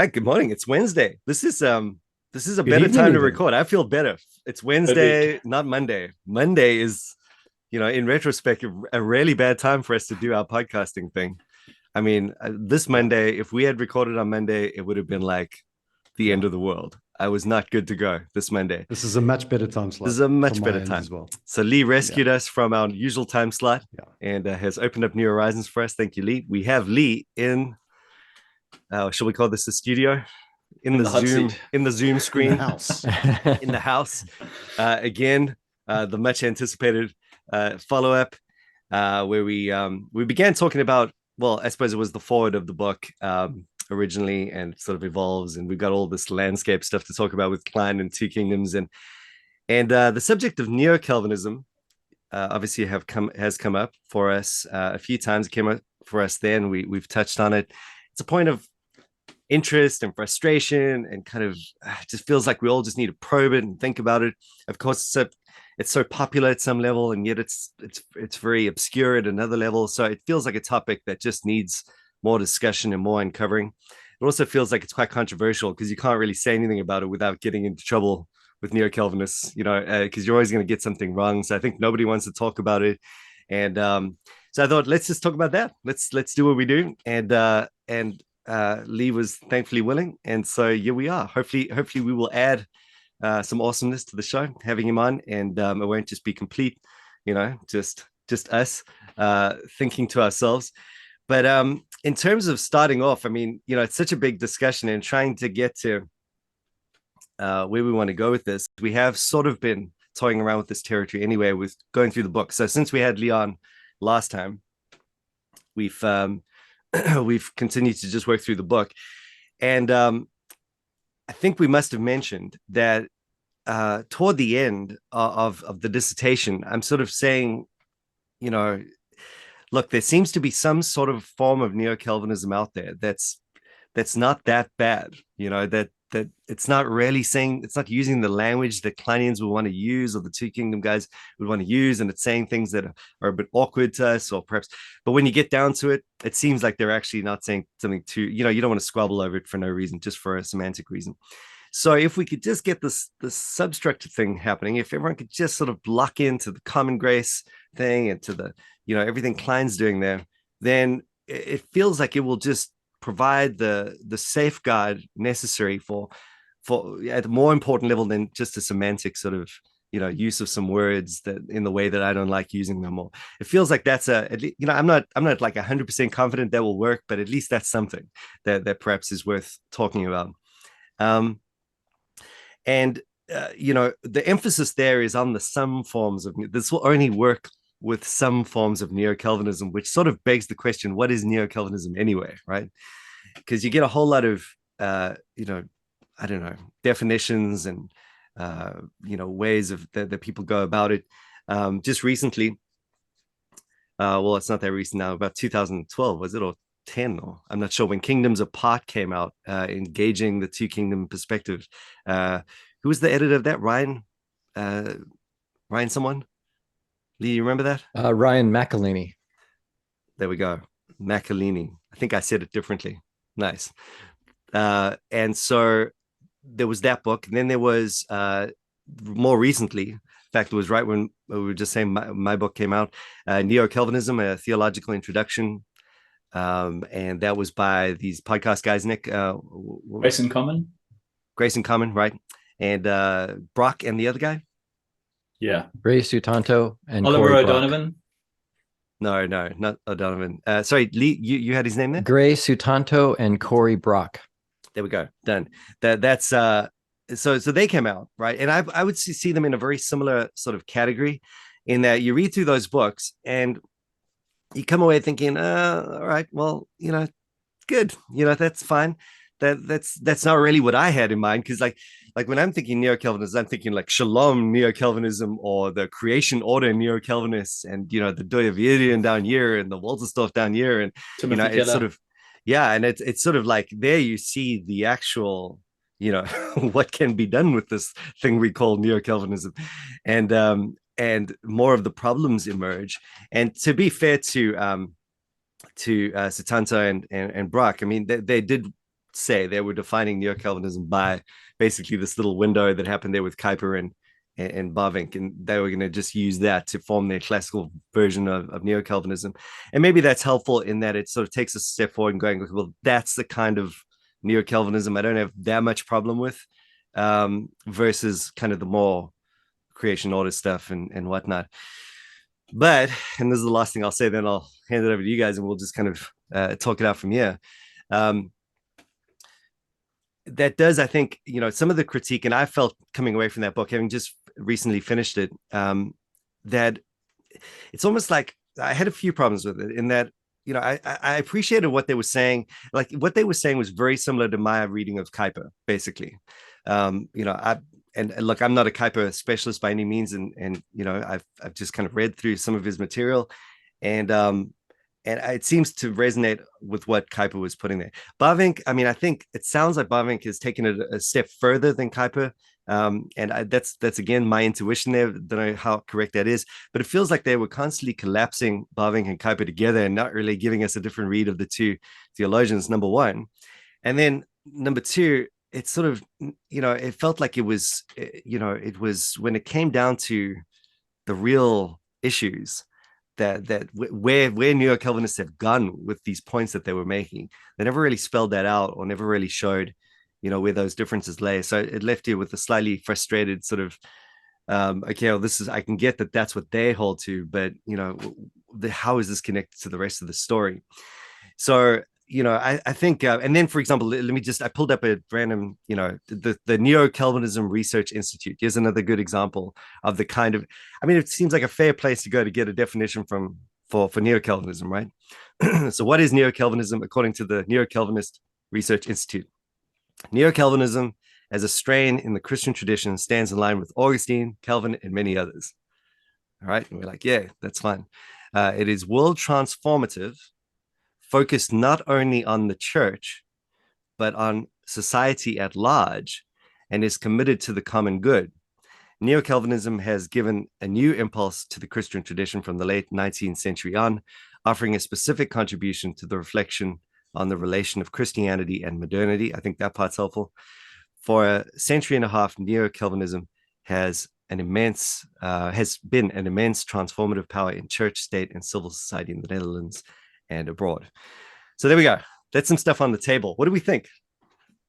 right, good morning. It's Wednesday. This is a Good better evening, time to even. record. I feel better. It's Perfect. Wednesday, not Monday. Monday is, in retrospect, a really bad time for us to do our podcasting thing. I mean, this Yeah, Monday, if we had recorded on Monday, it would have been like the yeah. end of the world. I was not good to go this Monday. This is a much better time This slot is a from much my better end time. as well. So Lee Yeah, rescued us from our usual time slot yeah. and has opened up new horizons for us. Thank you, Lee. We have Lee in, shall we call this the studio? In In the the hot Zoom seat. In the screen house. in the house. Again, the much anticipated follow up where we began talking about, well, I suppose it was the forward of the book originally, and sort of evolves, and we've got all this landscape stuff to talk about with Klein and Two Kingdoms, and the subject of Neo-Calvinism obviously has come up for us a few times. It came up for us then. We've touched on it. It's a point of interest and frustration, and kind of just feels like we all just need to probe it and think about it. Of course, it's so popular at some level, and yet it's very obscure at another level. So it feels like a topic that just needs more discussion and more uncovering. It also feels like it's quite controversial because you can't really say anything about it without getting into trouble with neo-Calvinists, because you're always going to get something wrong. So I think nobody wants to talk about it, and so I thought, let's just talk about that. Let's do what we do, and Lee was thankfully willing, and so here we are. Hopefully we will add some awesomeness to the show, having him on, and it won't just be complete, just us thinking to ourselves. But in terms of starting off, I mean, it's such a big discussion, and trying to get to where we want to go with this. We have sort of been toying around with this territory anyway, with going through the book. So since we had Leon last time, we've we've continued to just work through the book. And I think we must have mentioned that toward the end of the dissertation, I'm sort of saying, look, there seems to be some sort of form of neo-Calvinism out there that's not that bad, that it's not really saying, it's not using the language that Kleinians would want to use, or the Two Kingdom guys would want to use, and it's saying things that are a bit awkward to us, or perhaps, but when you get down to it, it seems like they're actually not saying something too, you don't want to squabble over it for no reason, just for a semantic reason. So if we could just get this substructure thing happening, if everyone could just sort of lock into the common grace thing and to the, everything Klein's doing there, then it feels like it will just provide the safeguard necessary for at a more important level than just a semantic sort of use of some words that in the way that I don't like using them. Or it feels like that's I'm not like 100% confident that will work, but at least that's something that perhaps is worth talking about. And the emphasis there is on the some forms of this will only work with some forms of neo-Calvinism, which sort of begs the question, what is neo-Calvinism anyway, right? Because you get a whole lot of I don't know, definitions and ways of that people go about it. Just recently, well, it's not that recent now, about 2012 was it, or 10, or I'm not sure, when Kingdoms Apart came out, engaging the Two Kingdom perspective. Who was the editor of that? Ryan someone? Lee, you remember that? Ryan McElhaney. There we go. McElhaney. I think I said it differently. Nice. And so there was that book. And then there was more recently, in fact, it was right when we were just saying my book came out, Neo-Calvinism, a Theological Introduction. And that was by these podcast guys, Nick. Grace in Common? Grace in Common, right. And Brock and the other guy? Yeah. Ray Sutanto and Oliver Corey O'Donovan? No, not O'Donovan. Sorry, Lee, you had his name there? Gray Sutanto and Corey Brock. There we go. Done. That's so they came out, right? And I would see them in a very similar sort of category, in that you read through those books and you come away thinking, all right, well, good, that's fine. That's not really what I had in mind, because like when I'm thinking neo-Calvinism, I'm thinking like Shalom neo-Calvinism, or the creation order neo-Calvinists, and the Doyavirian down here and the Walterstorff down here, and Timothy it's Keller. sort of, yeah, and it's sort of like there you see the actual what can be done with this thing we call neo-Calvinism, and more of the problems emerge. And to be fair to Sutanto and Brock, I mean, they did say. They were defining Neo-Calvinism by basically this little window that happened there with Kuyper and Bavinck, and they were going to just use that to form their classical version of Neo-Calvinism. And maybe that's helpful in that it sort of takes a step forward and going, well, that's the kind of Neo-Calvinism I don't have that much problem with, versus kind of the more creation order stuff and whatnot. But, and this is the last thing I'll say, then I'll hand it over to you guys and we'll just kind of talk it out from here. That does, I think, some of the critique, and I felt coming away from that book, having just recently finished it, that it's almost like I had a few problems with it in that, I appreciated what they were saying. Like what they were saying was very similar to my reading of Kuyper, basically. And look, I'm not a Kuyper specialist by any means, and I've just kind of read through some of his material, and it seems to resonate with what Kuyper was putting there. Bavinck, I mean, I think it sounds like Bavinck has taken it a step further than Kuyper, that's again my intuition there. Don't know how correct that is, but it feels like they were constantly collapsing Bavinck and Kuyper together and not really giving us a different read of the two theologians. Number one, and then number two, it's sort of, it felt like it was when it came down to the real issues that where Neo-Calvinists have gone with these points that they were making, they never really spelled that out or never really showed, where those differences lay. So it left you with a slightly frustrated sort of, okay, well, I can get that that's what they hold to, but how is this connected to the rest of the story? So I think, and then, for example, I pulled up a random, the Neo-Calvinism Research Institute. Here's another good example of the kind of, it seems like a fair place to go to get a definition for Neo-Calvinism, right? So what is Neo-Calvinism according to the Neo-Calvinist Research Institute? Neo-Calvinism as a strain in the Christian tradition stands in line with Augustine, Calvin, and many others. All right. And we're like, yeah, that's fine. It is world transformative, focused not only on the church, but on society at large, and is committed to the common good. Neo-Calvinism has given a new impulse to the Christian tradition from the late 19th century on, offering a specific contribution to the reflection on the relation of Christianity and modernity. I think that part's helpful. For a century and a half, Neo-Calvinism has been an immense transformative power in church, state, and civil society in the Netherlands and abroad. So there we go. That's some stuff on the table. What do we think?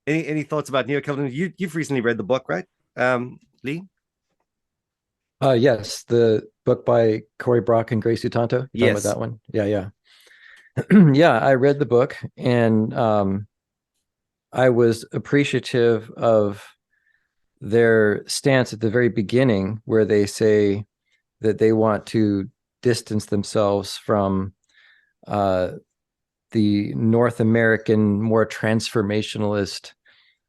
Any thoughts about Neo-Calvinism? You've recently read the book, right, Lee? Yes, the book by Cory Brock and Grace Sutanto. You talking about that one? Yeah. Yeah, I read the book, and I was appreciative of their stance at the very beginning, where they say that they want to distance themselves from the North American, more transformationalist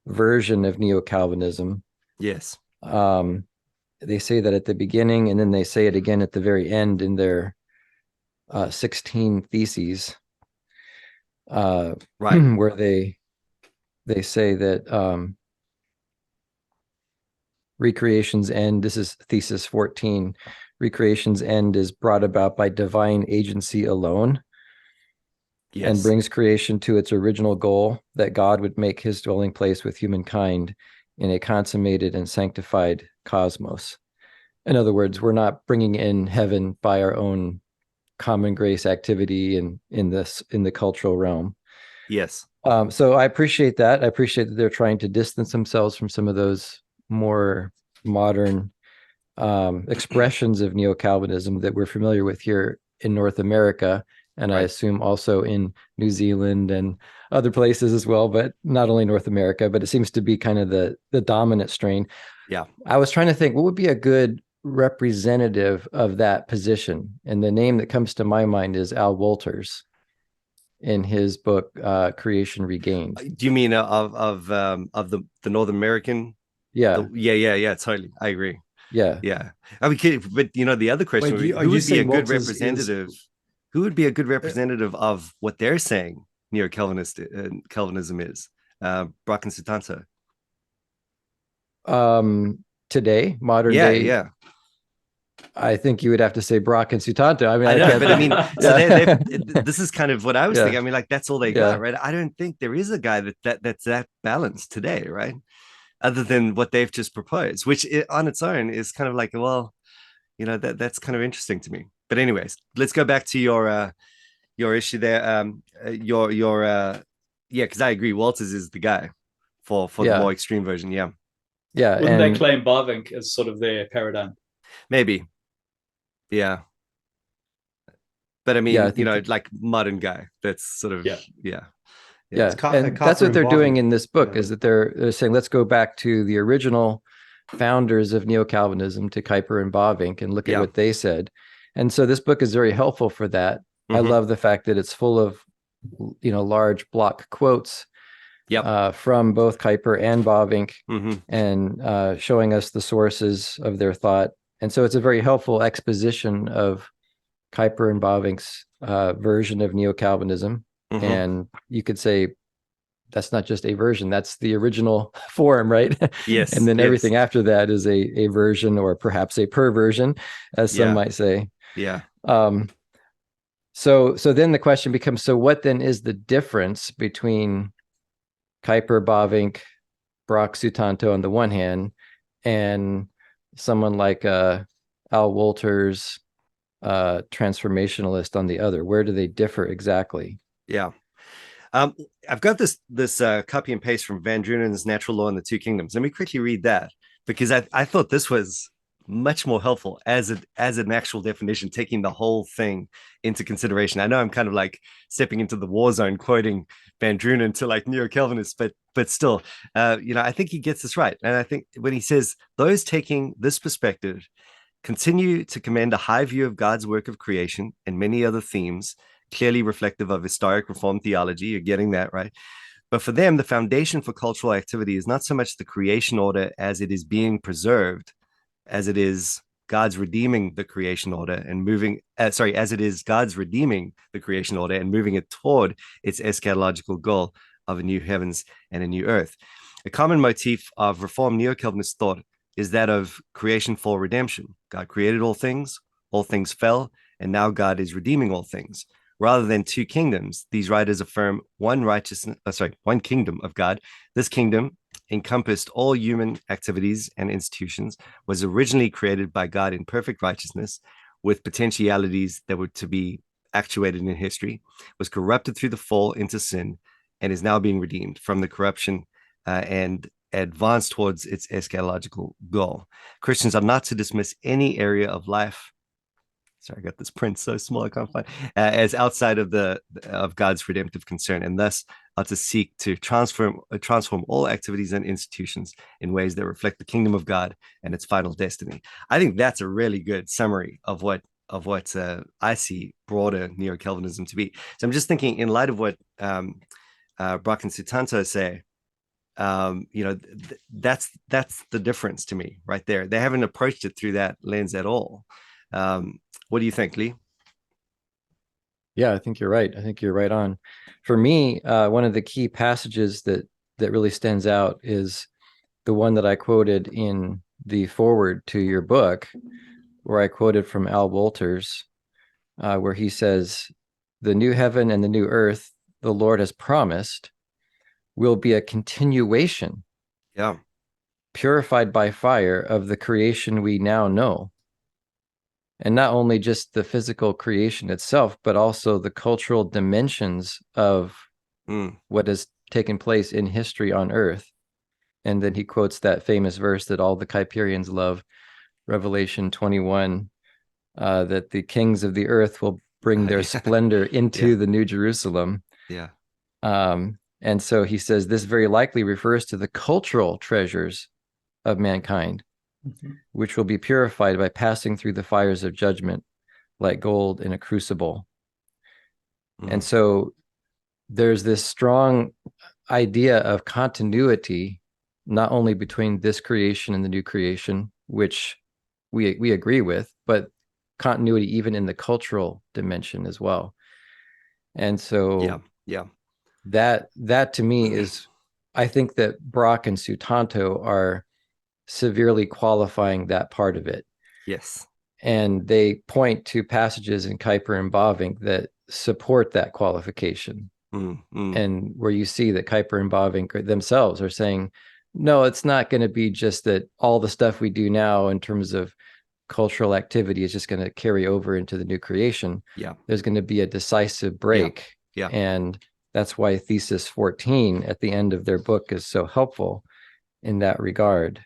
version of Neo-Calvinism. Yes. They say that at the beginning, and then they say it again at the very end in their 16 theses, right, where they say that recreation's end, this is thesis 14, recreation's end is brought about by divine agency alone. Yes. And brings creation to its original goal, that God would make his dwelling place with humankind in a consummated and sanctified cosmos. In other words, we're not bringing in heaven by our own common grace activity and in the cultural realm. Yes. So I appreciate that. I appreciate that they're trying to distance themselves from some of those more modern expressions of Neo-Calvinism that we're familiar with here in North America, and right. I assume also in New Zealand and other places as well, but not only North America, but it seems to be kind of the dominant strain. Yeah. I was trying to think, what would be a good representative of that position? And the name that comes to my mind is Al Wolters in his book, Creation Regained. Do you mean of the North American? Yeah. Yeah, totally. I agree. Yeah. I mean, but the other question would be, who would be a good representative? Who would be a good representative of what they're saying Neo-Calvinism is? Brock and Sutanto. Today, modern day. Yeah. I think you would have to say Brock and Sutanto. I mean, I know, can't but I think- mean, so this is kind of what I was Yeah. thinking. I mean, like that's all they Yeah. got, right? I don't think there is a guy that's that balanced today, right? Other than what they've just proposed, which on its own is kind of like, well, that's kind of interesting to me. But anyways, let's go back to your issue there. Yeah, because I agree, Walters is the guy for the Yeah. more extreme version. Yeah, Yeah. Wouldn't they And claim Bavinck as sort of their paradigm? maybe. Yeah, but I mean, Yeah, I think like modern guy. That's sort of Yeah. yeah. yeah, It's and that's Copper what they're and doing Bavinck. in this book, Yeah. is that they're saying, let's go back to the original founders of Neo-Calvinism, to Kuyper and Bavinck, and look at Yeah. what they said. And so this book is very helpful for that. I Mhm. love the fact that it's full of, large block quotes Yep. from both Kuyper and Bavinck, Mhm. and showing us the sources of their thought. And so it's a very helpful exposition of Kuyper and Bavinck's version of Neo-Calvinism. Mhm. And you could say that's not just a version, that's the original form, right? Yes. And then yes. everything after that is a version, or perhaps a perversion, as some Yeah. might say. Yeah. So then the question becomes, so what then is the difference between Kuyper, Bavinck, Brock, Sutanto on the one hand, and someone like Al Wolters, transformationalist, on the other? Where do they differ exactly? Yeah. I've got this copy and paste from Van Drunen's Natural Law and the Two Kingdoms. Let me quickly read that, because I thought this was much more helpful as an actual definition, taking the whole thing into consideration. I know I'm kind of like stepping into the war zone quoting Van Drunen to like Neo-Calvinists, but still, I think he gets this right. And I think when he says those taking this perspective continue to commend a high view of God's work of creation and many other themes, clearly reflective of historic Reformed theology. You're getting that, right? But for them, the foundation for cultural activity is not so much the creation order as it is being preserved, as it is God's redeeming the creation order and moving, as it is God's redeeming the creation order and moving it toward its eschatological goal of a new heavens and a new earth. A common motif of Reformed Neo-Calvinist thought is that of creation for redemption. God created all things fell, and now God is redeeming all things. Rather than two kingdoms, these writers affirm one kingdom of God. This kingdom encompassed all human activities and institutions, was originally created by God in perfect righteousness, with potentialities that were to be actuated in history, was corrupted through the fall into sin, and is now being redeemed from the corruption and advanced towards its eschatological goal. Christians are not to dismiss any area of life. Sorry, I got this print so small I can't find. As outside of God's redemptive concern, and thus are to seek to transform all activities and institutions in ways that reflect the kingdom of God and its final destiny. I think that's a really good summary of what I see broader Neo-Calvinism to be. So I'm just thinking, in light of what Brock and Sutanto say, that's the difference to me right there. They haven't approached it through that lens at all. What do you think, Lee? Yeah, I think you're right. I think you're right on. For me, one of the key passages that really stands out is the one that I quoted in the foreword to your book, where I quoted from Al Wolters, where he says, "The new heaven and the new earth the Lord has promised will be a continuation, purified by fire, of the creation we now know." And not only just the physical creation itself, but also the cultural dimensions of what has taken place in history on earth. And then he quotes that famous verse that all the Kuyperians love, Revelation 21, that the kings of the earth will bring their splendor into the New Jerusalem. Yeah. And so he says this very likely refers to the cultural treasures of mankind, which will be purified by passing through the fires of judgment like gold in a crucible. And so there's this strong idea of continuity, not only between this creation and the new creation, which we agree with, but continuity even in the cultural dimension as well. And so that to me is, I think that Brock and Sutanto are severely qualifying that part of it. Yes. And they point to passages in Kuyper and Bavinck that support that qualification. And where you see that Kuyper and Bavinck themselves are saying, no, it's not going to be just that all the stuff we do now in terms of cultural activity is just going to carry over into the new creation. Yeah. There's going to be a decisive break. Yeah. And that's why thesis 14 at the end of their book is so helpful in that regard,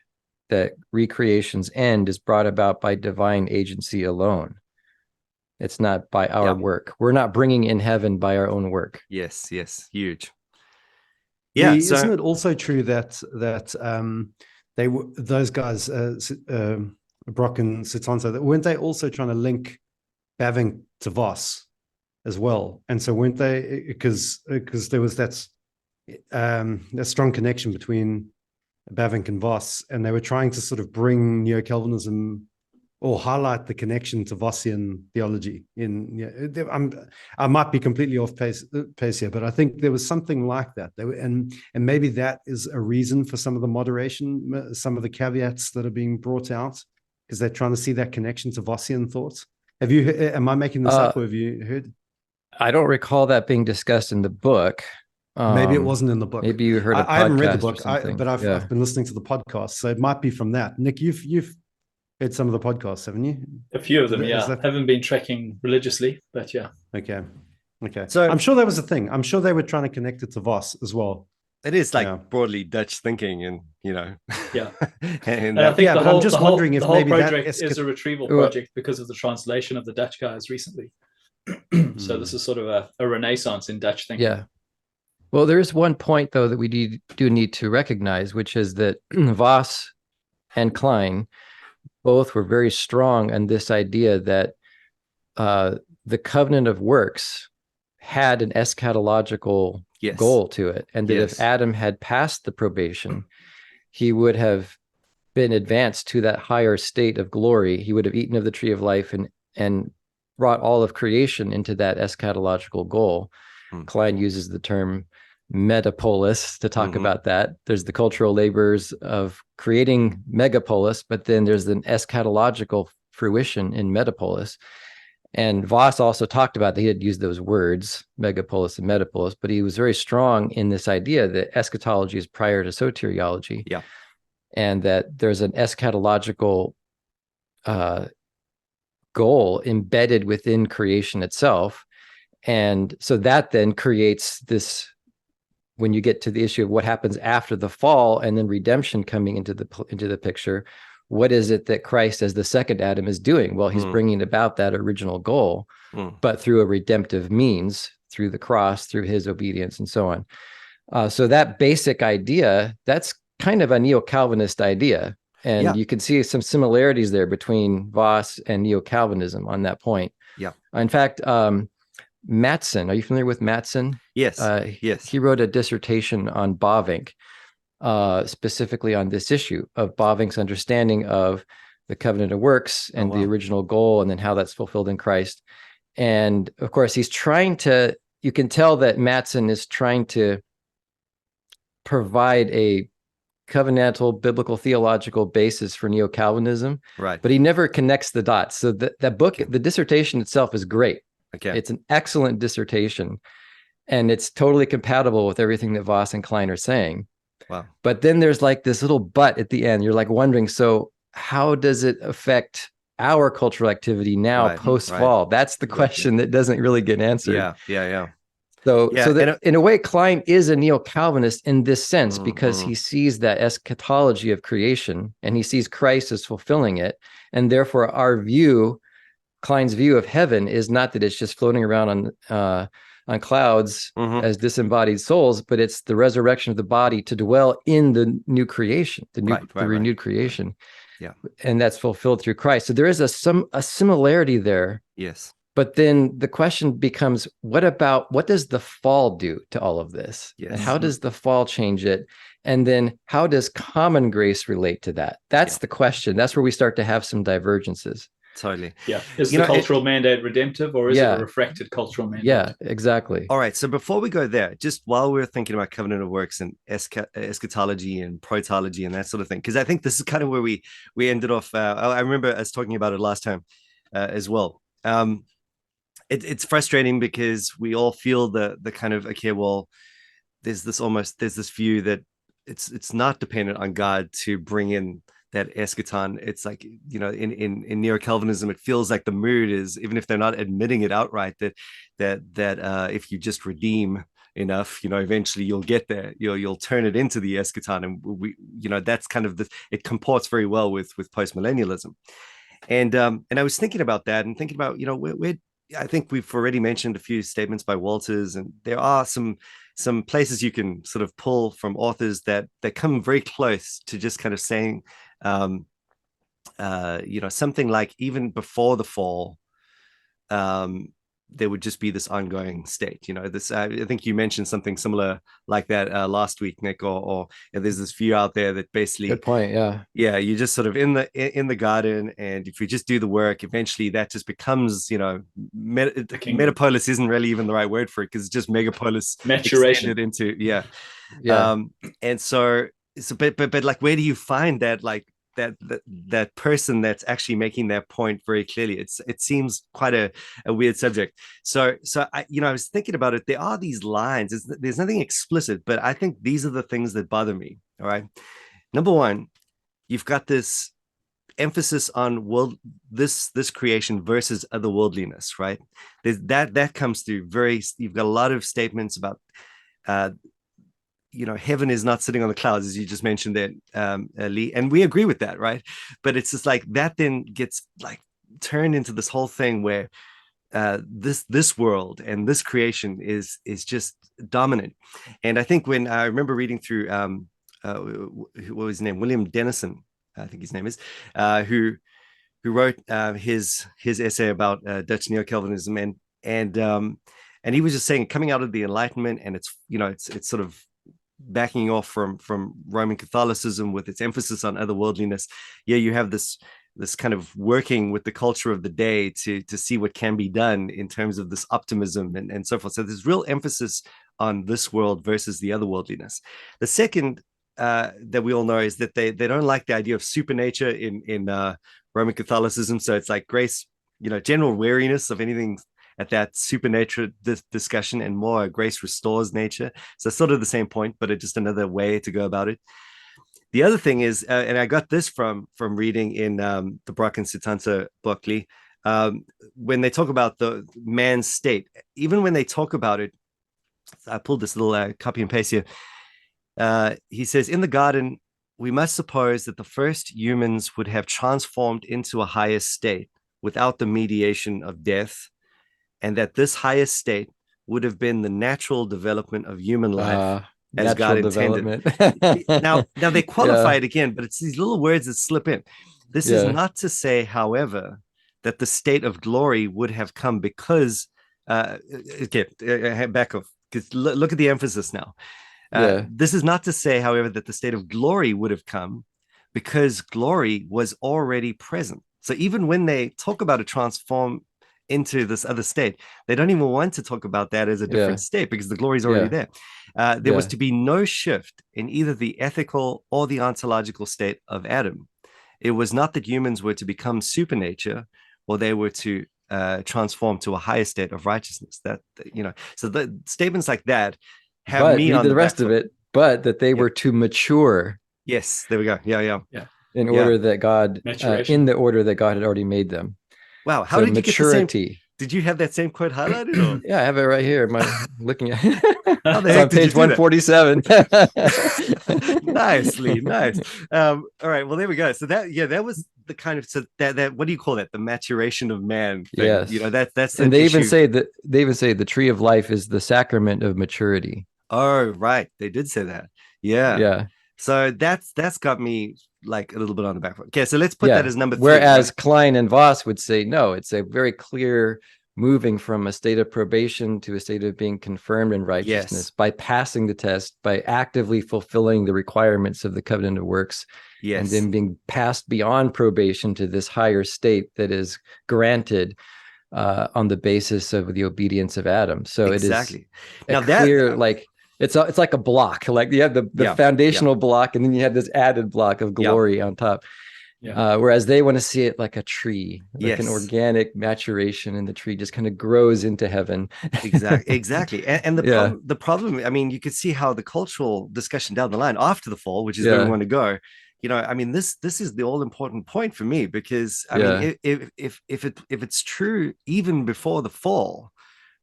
that recreation's end is brought about by divine agency alone. It's not by our work. We're not bringing in heaven by our own work. Yes, huge. Yeah, so isn't it also true that they were those guys, Brock and Sutanto, that weren't they also trying to link Bavinck to Voss as well? And so weren't they, because there was that strong connection between Bavinck and Voss, and they were trying to sort of bring Neo-Calvinism or highlight the connection to Vossian theology. I might be completely off pace here, but I think there was something like that. And maybe that is a reason for some of the moderation, some of the caveats that are being brought out, because they're trying to see that connection to Vossian thoughts. Am I making this up, or have you heard? I don't recall that being discussed in the book. Maybe it wasn't in the book. Maybe you heard a podcast. I haven't read the book, but I've been listening to the podcast, so it might be from that. Nick, you've heard some of the podcasts, haven't you? A few of them, yeah. Haven't been tracking religiously, but yeah. Okay. So I'm sure that was a thing. I'm sure they were trying to connect it to Voss as well. It is broadly Dutch thinking, and Yeah. and I think I'm just wondering if maybe that project is a retrieval project because of the translation of the Dutch guys recently. So this is sort of a renaissance in Dutch thinking. Yeah. Well, there is one point, though, that we do need to recognize, which is that Voss and Klein both were very strong on this idea that the covenant of works had an eschatological goal to it, and that if Adam had passed the probation, he would have been advanced to that higher state of glory. He would have eaten of the tree of life and brought all of creation into that eschatological goal. Klein uses the term Metapolis to talk about that. There's the cultural labors of creating megapolis, but then there's an eschatological fruition in Metapolis. And Voss also talked about that he had used those words, megapolis and metapolis, but he was very strong in this idea that eschatology is prior to soteriology. Yeah. And that there's an eschatological goal embedded within creation itself. And so that then creates this, when you get to the issue of what happens after the fall and then redemption coming into the picture, what is it that Christ as the second Adam is doing? Well, he's bringing about that original goal, but through a redemptive means, through the cross, through his obedience, and so on. So that basic idea, that's kind of a Neo-Calvinist idea. And you can see some similarities there between Voss and Neo-Calvinism on that point. Yeah. In fact, Mattson, are you familiar with Mattson? Yes. Yes. He wrote a dissertation on Bavinck, specifically on this issue of Bavinck's understanding of the covenant of works and the original goal, and then how that's fulfilled in Christ. And of course, he's trying to, you can tell that Mattson is trying to provide a covenantal biblical theological basis for Neo-Calvinism, right? But he never connects the dots. So that book, the dissertation itself is great. Okay. It's an excellent dissertation, and it's totally compatible with everything that Voss and Klein are saying. Wow. But then there's like this little but at the end. You're like wondering, so how does it affect our cultural activity now post-fall? That's the question that doesn't really get answered. Yeah. So that in a way, Klein is a Neo-Calvinist in this sense, because he sees that eschatology of creation, and he sees Christ as fulfilling it. And therefore our view, Klein's view of heaven, is not that it's just floating around on clouds as disembodied souls, but it's the resurrection of the body to dwell in the new creation, the renewed creation. Yeah. And that's fulfilled through Christ. So there is a similarity there. Yes. But then the question becomes, what does the fall do to all of this? Yes. And how does the fall change it? And then how does common grace relate to that? That's the question. That's where we start to have some divergences. Totally. Yeah. Is the cultural mandate redemptive, or is it a refracted cultural mandate? Yeah, exactly. All right. So before we go there, just while we're thinking about covenant of works and eschatology and protology and that sort of thing, because I think this is kind of where we ended off. I remember us talking about it last time. as well. It's frustrating because we all feel the kind of, okay, well, there's this view that it's not dependent on God to bring in that eschaton. It's like, you know, in Neo-Calvinism, it feels like the mood is, even if they're not admitting it outright, that if you just redeem enough, you know, eventually you'll get there. You'll turn it into the eschaton, and we, you know, that's kind of it comports very well with postmillennialism. And I was thinking about that and thinking about, you know, where I think we've already mentioned a few statements by Walters, and there are some places you can sort of pull from authors that come very close to just kind of saying, you know, something like, even before the fall, there would just be this ongoing state. You know, this, I think you mentioned something similar like that last week, Nick, or there's this view out there that basically, good point. Yeah, you just sort of in the garden, and if you just do the work, eventually that just becomes, you know, Metapolis isn't really even the right word for it, because it's just megapolis maturation into, yeah. And so but like, where do you find that, like, that person that's actually making that point very clearly? It seems quite a weird subject. So I, you know, I was thinking about it. There are these lines. There's nothing explicit, but I think these are the things that bother me. All right. Number one, you've got this emphasis on this creation versus otherworldliness, right? There's that comes through you've got a lot of statements about you know, heaven is not sitting on the clouds, as you just mentioned there, Lee, and we agree with that, right? But it's just like that then gets like turned into this whole thing where this world and this creation is just dominant. And I think when I remember reading through what was his name, William Dennison, I think his name is, who wrote his essay about Dutch Neo-Calvinism, and he was just saying, coming out of the Enlightenment, and it's, you know, it's sort of backing off from Roman Catholicism with its emphasis on otherworldliness. Yeah, you have this kind of working with the culture of the day to see what can be done in terms of this optimism and so forth. So there's real emphasis on this world versus the otherworldliness. The second that we all know is that they don't like the idea of supernature in Roman Catholicism. So it's like grace, you know, general wariness of anything at that supernatural discussion, and more grace restores nature. So it's sort of the same point, but it's just another way to go about it. The other thing is, and I got this from reading in the Beck and Sutanto book, Lee, when they talk about the man's state, even when they talk about it, I pulled this little copy and paste here. He says, in the garden, we must suppose that the first humans would have transformed into a higher state without the mediation of death, and that this higher state would have been the natural development of human life as God intended. now they qualify it again, but it's these little words that slip in. This is not to say, however, that the state of glory would have come because, back off, because look at the emphasis now. This is not to say, however, that the state of glory would have come because glory was already present. So even when they talk about a transform into this other state, they don't even want to talk about that as a different state, because the glory is already there. There was to be no shift in either the ethical or the ontological state of Adam. It was not that humans were to become supernature, or they were to transform to a higher state of righteousness. That, you know, so the statements like that have me on the rest of it, but that they were to mature. Yes, there we go. Yeah. In order that God, in the order that God had already made them. Wow, how did you get the same? Did you have that same quote highlighted? Or? Yeah, I have it right here. Am I looking at how the heck it's on page 147. Nicely, nice. All right, well, there we go. So that was the kind of, so that what do you call that? The maturation of man thing. Yes, you know, that's and they even say the tree of life is the sacrament of maturity. Oh, right, they did say that. Yeah. So that's got me like a little bit on the back foot. Okay, so let's put that as number 3. Whereas right? Klein and Voss would say, no, it's a very clear moving from a state of probation to a state of being confirmed in righteousness by passing the test, by actively fulfilling the requirements of the covenant of works, and then being passed beyond probation to this higher state that is granted on the basis of the obedience of Adam. So it is now clear, like, it's like a block, like you have the foundational block, and then you have this added block of glory on top. Whereas they want to see it like a tree, like an Yes. organic maturation, and the tree just kind of grows into heaven. Exactly. And the problem, I mean, you could see how the cultural discussion down the line after the fall, which is where we want to go. I mean, this is the all important point for me, because I mean, if it's true even before the fall,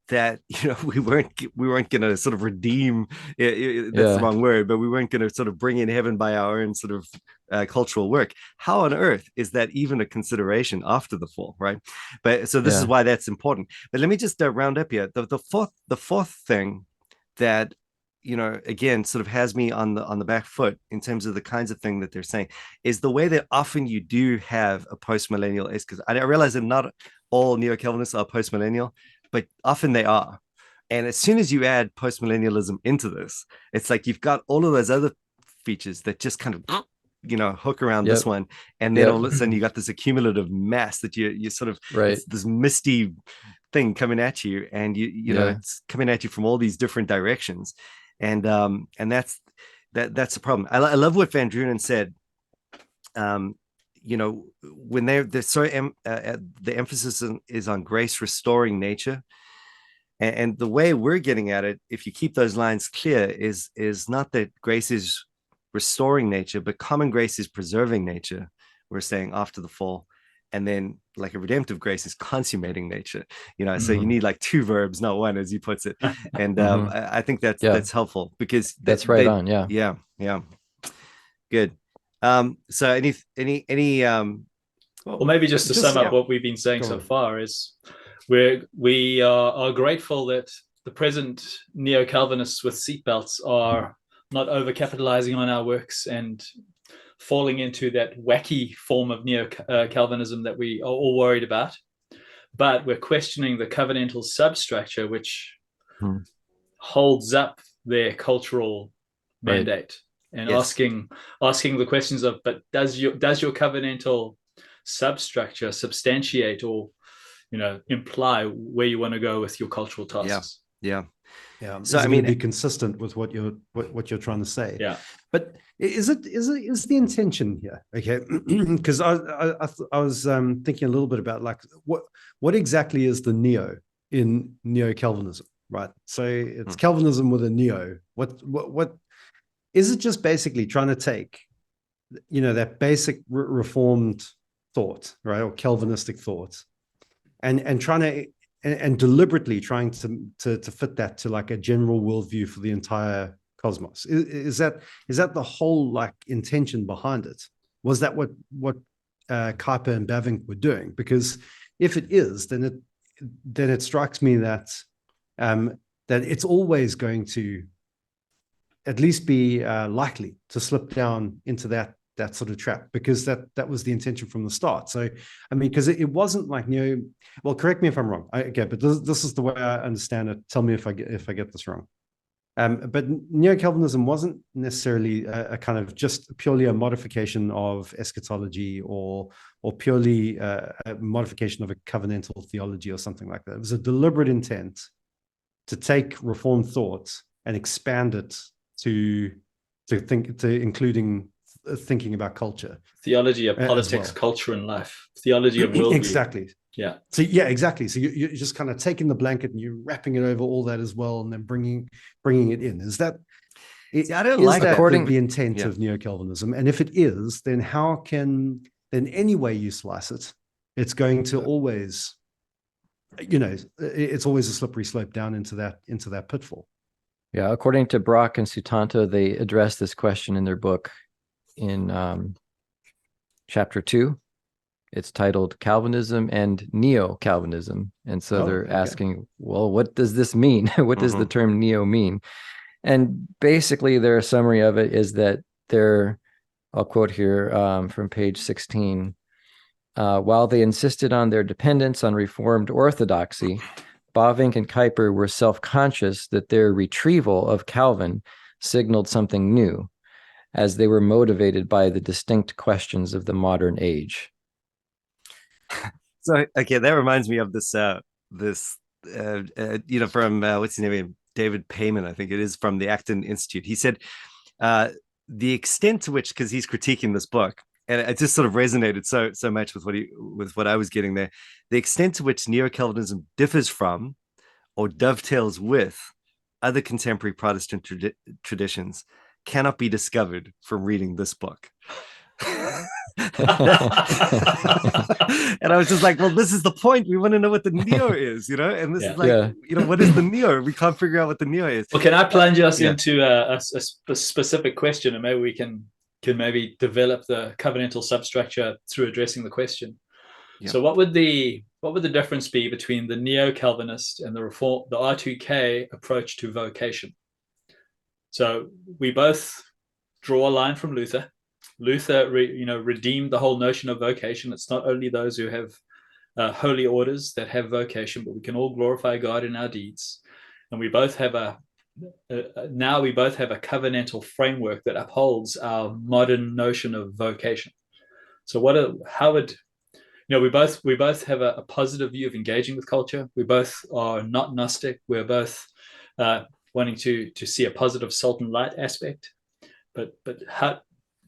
that we weren't going to sort of redeem, that's the wrong word, but we weren't going to sort of bring in heaven by our own sort of cultural work. How on earth is that even a consideration after the fall, right? But so this is why that's important. But let me just round up here. The fourth thing that again sort of has me on the back foot in terms of the kinds of thing that they're saying is the way that often you do have a post-millennial, because I realize that not all neo-Calvinists are post-millennial, but often they are. And as soon as you add post-millennialism into this, it's like you've got all of those other features that just kind of hook around this one, and then all of a sudden you got this accumulative mass that you sort of this misty thing coming at you, and it's coming at you from all these different directions, and that's the problem. I love what Van Drunen said. When they're so the emphasis is on grace restoring nature, and the way we're getting at it, if you keep those lines clear, is not that grace is restoring nature, but common grace is preserving nature, we're saying, after the fall. And then like a redemptive grace is consummating nature, so you need like two verbs, not one, as he puts it. And I think that's helpful, because that's right on. Yeah. Good. So any well, maybe just to sum up what we've been saying so far is we are grateful that the present neo-Calvinists with seatbelts are not over-capitalizing on our works and falling into that wacky form of neo-Calvinism that we are all worried about. But we're questioning the covenantal substructure, which holds up their cultural mandate, and asking the questions of, but does your covenantal substructure substantiate or imply where you want to go with your cultural tasks? Yeah. So I mean, be consistent with what you're trying to say. Yeah. But is the intention here? Okay, because I was thinking a little bit about like what exactly is the neo in neo-Calvinism, right? So it's Calvinism with a neo. What is it? Just basically trying to take, that basic reformed thought, right, or Calvinistic thought, and trying to and deliberately trying to fit that to like a general worldview for the entire cosmos. Is that the whole like intention behind it? Was that what Kuyper and Bavinck were doing? Because if it is, then it strikes me that it's always going to at least be likely to slip down into that sort of trap, because that was the intention from the start. So I mean, because it wasn't like well, correct me if I'm wrong, okay, but this is the way I understand it. Tell me if I get this wrong. But neo-Calvinism wasn't necessarily a kind of just purely a modification of eschatology or purely a modification of a covenantal theology or something like that. It was a deliberate intent to take Reformed thought and expand it to including thinking about culture, theology of politics, culture, and life, theology of worldview. Exactly. Yeah. So exactly. So you're just kind of taking the blanket and you're wrapping it over all that as well, and then bringing it in. Is that? I don't like that. According to the intent of neo-Calvinism, and if it is, then any way you slice it, it's going to always, it's always a slippery slope down into that pitfall. Yeah, according to Brock and Sutanto, they address this question in their book in chapter 2. It's titled Calvinism and Neo-Calvinism. And so they're asking, well, what does this mean? What does the term neo mean? And basically their summary of it is that I'll quote here from page 16, while they insisted on their dependence on Reformed orthodoxy, Bavinck and Kuyper were self-conscious that their retrieval of Calvin signaled something new, as they were motivated by the distinct questions of the modern age. So, okay, that reminds me of this from what's his name, David Payman, I think it is, from the Acton Institute. He said the extent to which, because he's critiquing this book, and it just sort of resonated so much with what I was getting there. The extent to which Neo-Calvinism differs from or dovetails with other contemporary Protestant traditions cannot be discovered from reading this book. And I was just like, well, this is the point. We want to know what the Neo is, and this is like, what is the Neo? We can't figure out what the Neo is. Well, can I plunge us into a specific question, and maybe we can maybe develop the covenantal substructure through addressing the question. So what would the difference be between the Neo-Calvinist and the R2K approach to vocation? So we both draw a line from Luther. Luther redeemed the whole notion of vocation. It's not only those who have holy orders that have vocation, but we can all glorify God in our deeds. And we both have a covenantal framework that upholds our modern notion of vocation. So we both have a positive view of engaging with culture. We both are not Gnostic. We're both wanting to see a positive salt and light aspect. But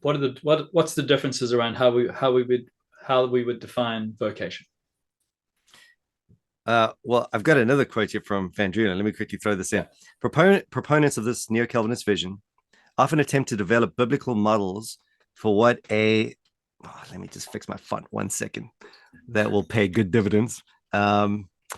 what's the differences around how we would define vocation? Well, I've got another quote here from Van Drunen. Let me quickly throw this in. Proponents of this Neo-Calvinist vision often attempt to develop biblical models for what let me just fix my font 1 second. That will pay good dividends.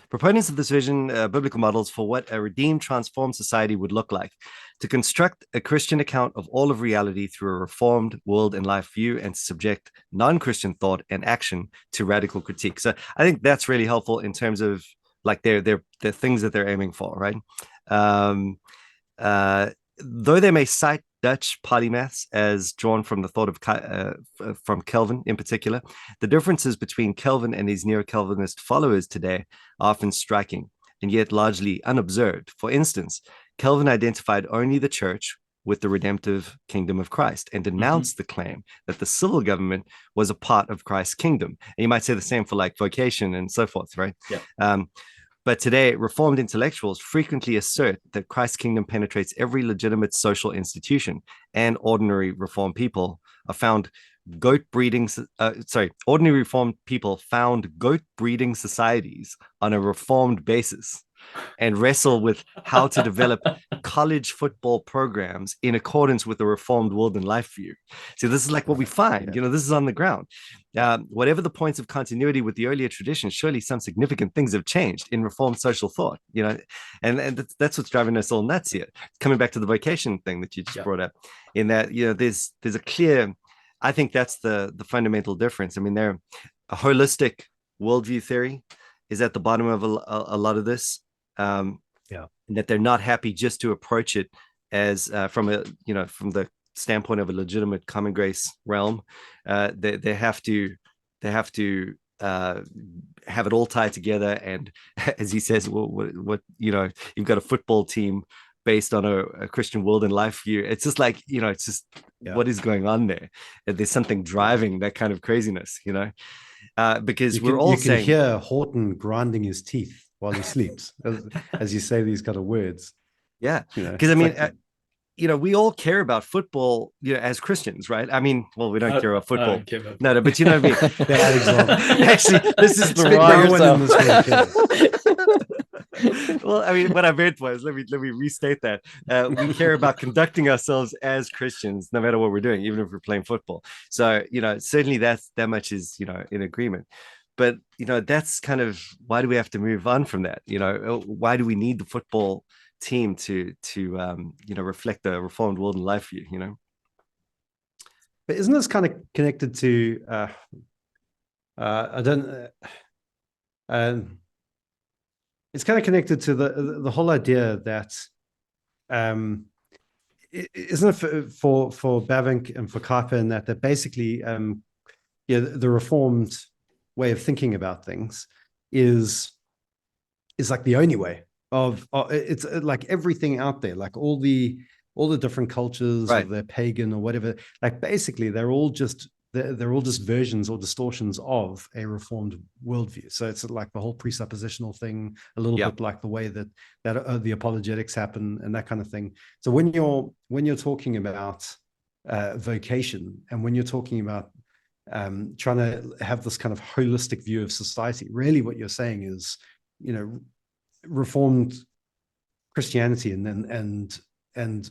Proponents of this vision, biblical models for what a redeemed, transformed society would look like, to construct a Christian account of all of reality through a reformed world and life view, and subject non-Christian thought and action to radical critique. So I think that's really helpful in terms of like their things that they're aiming for, right? Though they may cite Dutch polymaths as drawn from the thought of from Calvin in particular, the differences between Calvin and his Neo-Calvinist followers today are often striking and yet largely unobserved. For instance, Calvin identified only the church with the redemptive kingdom of Christ and denounced the claim that the civil government was a part of Christ's kingdom. And you might say the same for like vocation and so forth, right? Yeah. But today, Reformed intellectuals frequently assert that Christ's kingdom penetrates every legitimate social institution, and ordinary Reformed people are found ordinary Reformed people found goat breeding societies on a Reformed basis and wrestle with how to develop college football programs in accordance with the Reformed world and life view. So this is like what we find, this is on the ground. Whatever the points of continuity with the earlier tradition, surely some significant things have changed in Reformed social thought, and that's what's driving us all nuts here. Coming back to the vocation thing that you just brought up, in that, there's a clear, I think that's the fundamental difference. I mean, a holistic worldview theory is at the bottom of a lot of this. And that they're not happy just to approach it as from the standpoint of a legitimate common grace realm. They have to have it all tied together. And as he says, what you've got a football team based on a Christian world and life view. It's just like, it's just what is going on there? There's something driving that kind of craziness, because you can hear Horton grinding his teeth while he sleeps, as you say these kind of words. Yeah, because I mean, we all care about football, as Christians, right? I mean, well, we don't care about football. No, but you know what I mean. Bad example. Actually, this is the wrong one in this room. Well, I mean, what I meant was, let me restate that. We care about conducting ourselves as Christians, no matter what we're doing, even if we're playing football. So, certainly that much is, in agreement. But, that's kind of, why do we have to move on from that? Why do we need the football team to reflect the Reformed world and life view, But isn't this kind of connected to, it's kind of connected to the whole idea that, isn't it for Bavinck and for Kuyper, and that basically, the Reformed way of thinking about things is like the only way of it's like everything out there, like all the different cultures, right, or they're pagan or whatever, like basically they're all just versions or distortions of a Reformed worldview. So it's like the whole presuppositional thing, a little bit like the way that the apologetics happen and that kind of thing. So when you're talking about vocation, and when you're talking about trying to have this kind of holistic view of society. Really, what you're saying is, Reformed Christianity and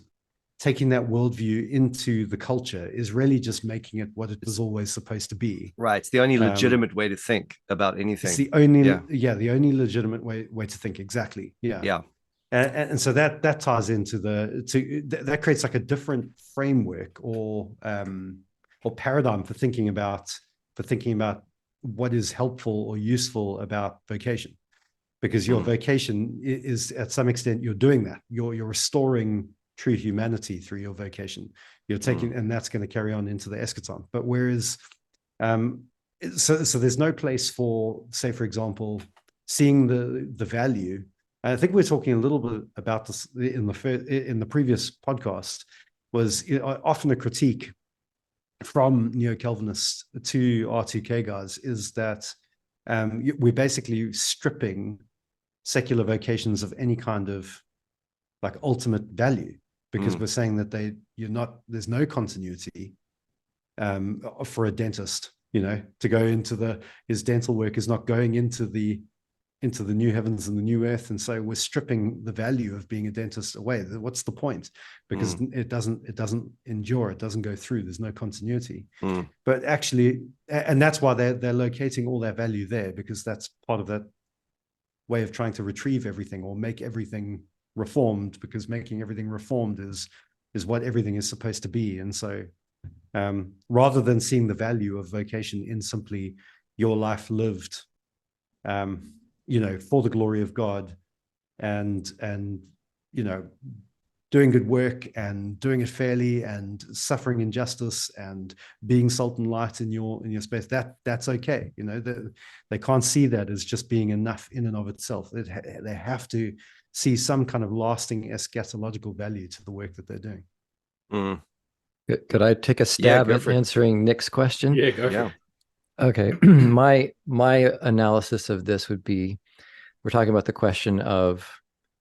taking that worldview into the culture is really just making it what it was always supposed to be. Right. It's the only legitimate way to think about anything. It's the only, the only legitimate way to think. Exactly. Yeah. Yeah. And so that ties into that creates like a different framework or paradigm for thinking about what is helpful or useful about vocation, because your vocation is, at some extent, you're doing that. You're restoring true humanity through your vocation. You're taking, and that's going to carry on into the eschaton. But whereas, so there's no place for, say, for example, seeing the value. I think we're talking a little bit about this in the previous podcast. Was often a critique from Neo-Calvinists to R2K guys is that we're basically stripping secular vocations of any kind of like ultimate value, because we're saying that there's no continuity for a dentist, to go into his dental work is not going into the new heavens and the new earth. And so we're stripping the value of being a dentist away. What's the point? Because it doesn't endure, it doesn't go through, there's no continuity. But actually, and that's why they're locating all their value there, because that's part of that way of trying to retrieve everything or make everything reformed, because making everything reformed is what everything is supposed to be. And so rather than seeing the value of vocation in simply your life lived for the glory of God, and doing good work and doing it fairly and suffering injustice and being salt and light in your space, that's okay. They can't see that as just being enough in and of itself. They have to see some kind of lasting eschatological value to the work that they're doing. Could I take a stab at answering Nick's question? Yeah, go for it. Okay. My analysis of this would be, we're talking about the question of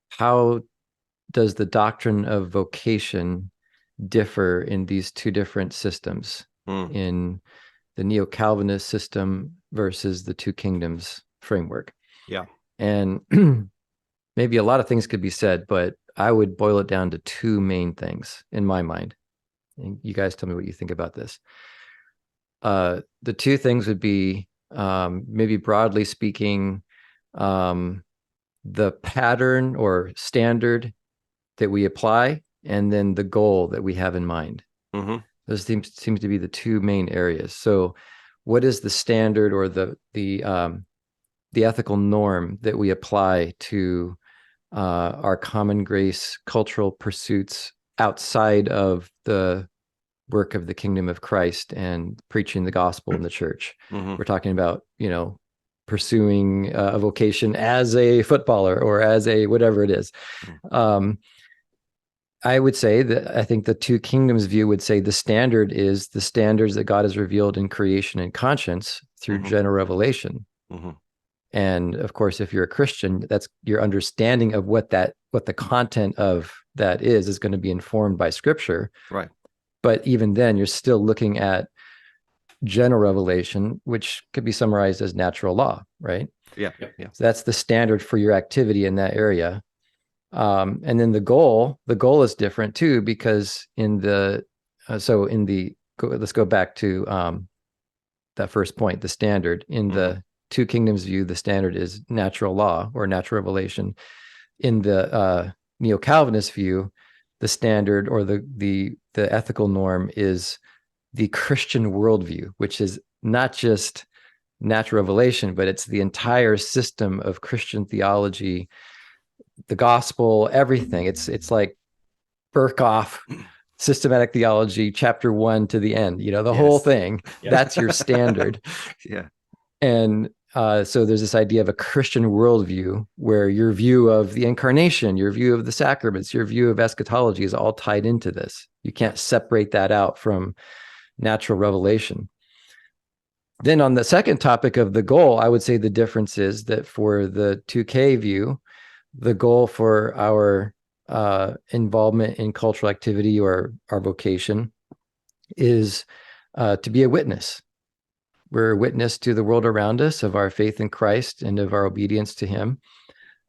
how does the doctrine of vocation differ in these two different systems, in the Neo-Calvinist system versus the two kingdoms framework. Yeah. And maybe a lot of things could be said, but I would boil it down to two main things in my mind. And you guys tell me what you think about this. The two things would be, maybe broadly speaking, the pattern or standard that we apply, and then the goal that we have in mind. Those seems to be the two main areas. So what is the standard or the ethical norm that we apply to our common grace cultural pursuits outside of the work of the kingdom of Christ and preaching the gospel in the church? We're talking about, pursuing a vocation as a footballer or as a whatever it is. I would say that I think the two kingdoms view would say the standard is the standards that God has revealed in creation and conscience through general revelation. And of course, if you're a Christian, that's your understanding of what the content of that is going to be informed by Scripture. Right. But even then, you're still looking at general revelation, which could be summarized as natural law, right? Yeah. So that's the standard for your activity in that area. And then the goal is different too, because let's go back to that first point, the standard. In the two kingdoms view, the standard is natural law or natural revelation. In the Neo-Calvinist view, the standard or the ethical norm is the Christian worldview, which is not just natural revelation, but it's the entire system of Christian theology, the gospel, everything. It's like Berkhoff systematic theology, chapter 1 to the end, the whole thing. That's your standard. And so there's this idea of a Christian worldview where your view of the incarnation, your view of the sacraments, your view of eschatology is all tied into this. You can't separate that out from natural revelation. Then on the second topic of the goal, I would say the difference is that for the 2K view, the goal for our involvement in cultural activity or our vocation is to be a witness. We're a witness to the world around us of our faith in Christ and of our obedience to him.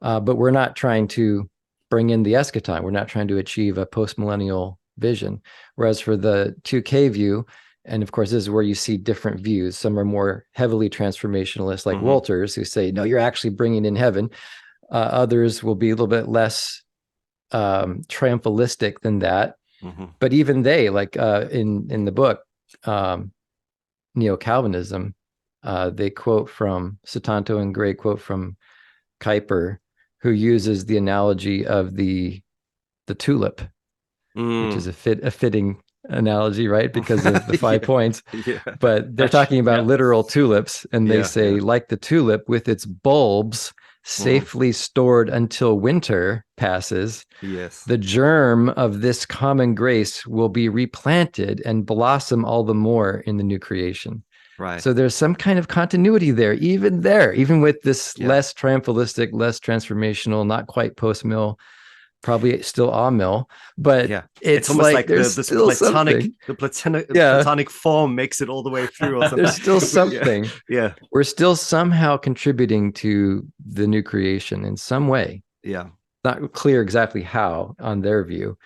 But we're not trying to bring in the eschaton. We're not trying to achieve a post-millennial vision. Whereas for the 2K view, and of course, this is where you see different views. Some are more heavily transformationalist, like Walters, who say, no, you're actually bringing in heaven. Others will be a little bit less triumphalistic than that. But even they, like in the book, Neo-Calvinism, they quote from Sutanto and great quote from Kuyper, who uses the analogy of the tulip, which is a fitting analogy, right? Because of the 5 points. But they're talking about literal tulips, and they say, like the tulip with its bulbs safely stored until winter passes, the germ of this common grace will be replanted and blossom all the more in the new creation. Right. So there's some kind of continuity there, even with this less triumphalistic, less transformational, not quite post-mill, probably still a-mill, but it's almost like there's the still platonic, something. Platonic form makes it all the way through. Or something. There's still something. We're still somehow contributing to the new creation in some way. Not clear exactly how on their view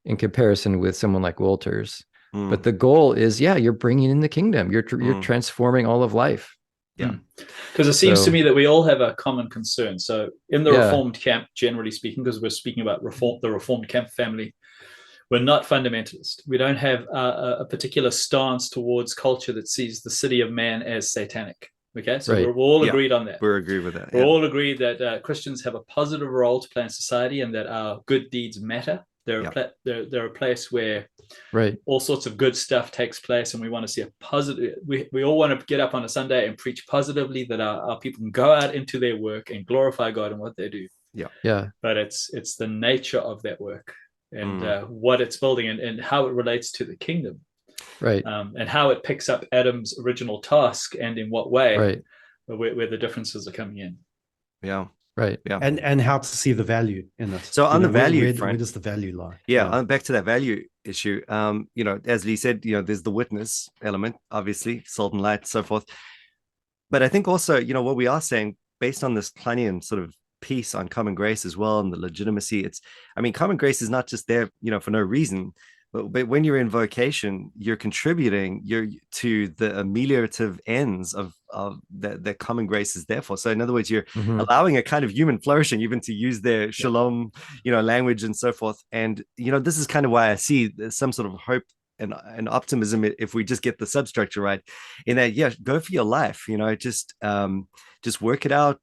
in comparison with someone like Walters. But the goal is, you're bringing in the kingdom. You're transforming all of life. Because it seems to me that we all have a common concern. So in the Reformed camp, generally speaking, because we're speaking about the Reformed camp family, we're not fundamentalist. We don't have a particular stance towards culture that sees the city of man as satanic. Okay, so we're all agreed on that. We're agreed with that. We're all agreed that Christians have a positive role to play in society and that our good deeds matter. They're a place where all sorts of good stuff takes place, and we want to see a positive. We all want to get up on a Sunday and preach positively that our people can go out into their work and glorify God in what they do. But it's the nature of that work and what it's building and how it relates to the kingdom, and how it picks up Adam's original task and in what way, where the differences are coming in. And how to see the value in it. So on the value front, where does the value lie? Back to that value issue. As Lee said, there's the witness element, obviously, salt and light, so forth. But I think also, what we are saying, based on this Kleinian sort of piece on common grace as well, and the legitimacy, common grace is not just there, for no reason. But when you're in vocation, you're contributing to the ameliorative ends of that common grace is there for. So in other words, you're allowing a kind of human flourishing, even to use their shalom, language and so forth. And, this is kind of why I see some sort of hope and optimism if we just get the substructure right, in that, go for your life, just work it out.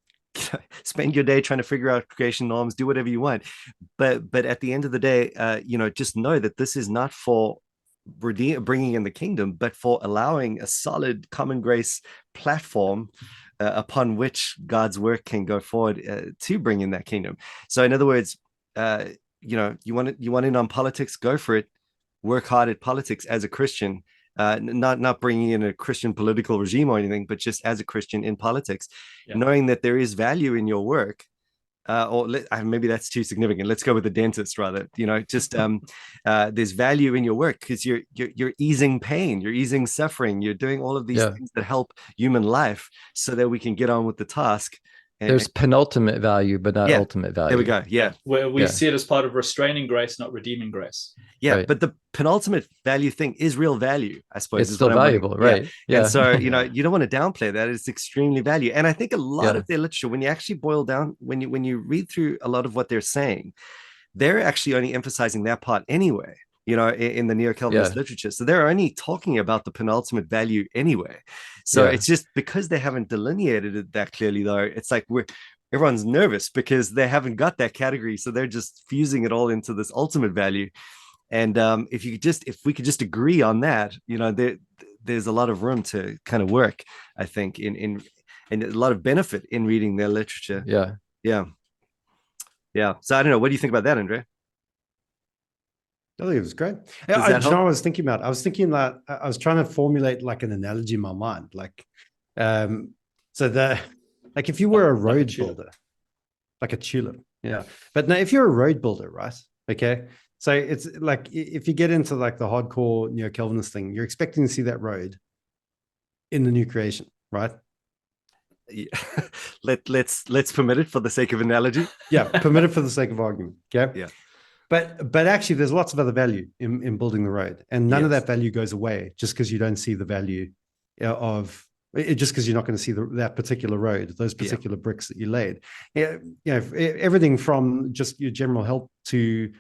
Spend your day trying to figure out creation norms, do whatever you want, but at the end of the day, just know that this is not for bringing in the kingdom, but for allowing a solid common grace platform upon which God's work can go forward to bring in that kingdom. So in other words, you want in on politics, go for it, work hard at politics as a Christian. Not bringing in a Christian political regime or anything, but just as a Christian in politics, knowing that there is value in your work, maybe that's too significant. Let's go with the dentist rather. There's value in your work because you're easing pain, you're easing suffering, you're doing all of these things that help human life, so that we can get on with the task. There's penultimate value, but not ultimate value. There we go. Where we see it as part of restraining grace, not redeeming grace. But the penultimate value thing is real value, I suppose. It's still valuable, right? And so, you don't want to downplay that. It's extremely valuable. And I think a lot of their literature, when you actually boil down, when you read through a lot of what they're saying, they're actually only emphasizing that part anyway, in the Neo-Calvinist literature. So they're only talking about the penultimate value anyway. So it's just because they haven't delineated it that clearly, though, it's like everyone's nervous because they haven't got that category. So they're just fusing it all into this ultimate value. And if we could just agree on that, there's a lot of room to kind of work, I think, in a lot of benefit in reading their literature. Yeah. So I don't know. What do you think about that, Andre? I think it was great. I was thinking about? I was thinking that I was trying to formulate like an analogy in my mind, if you were a road builder, like a tulip, But now, if you're a road builder, right? Okay. So it's like if you get into like the hardcore Neo-Calvinist thing, you're expecting to see that road in the new creation, right? Yeah. let's permit it for the sake of analogy. Yeah, permit it for the sake of argument. Okay. Yeah. But actually, there's lots of other value in building the road, and none of Yes. that value goes away just because you don't see the value of it, just because you're not going to see that particular road, those particular bricks that you laid. Everything from just your general help to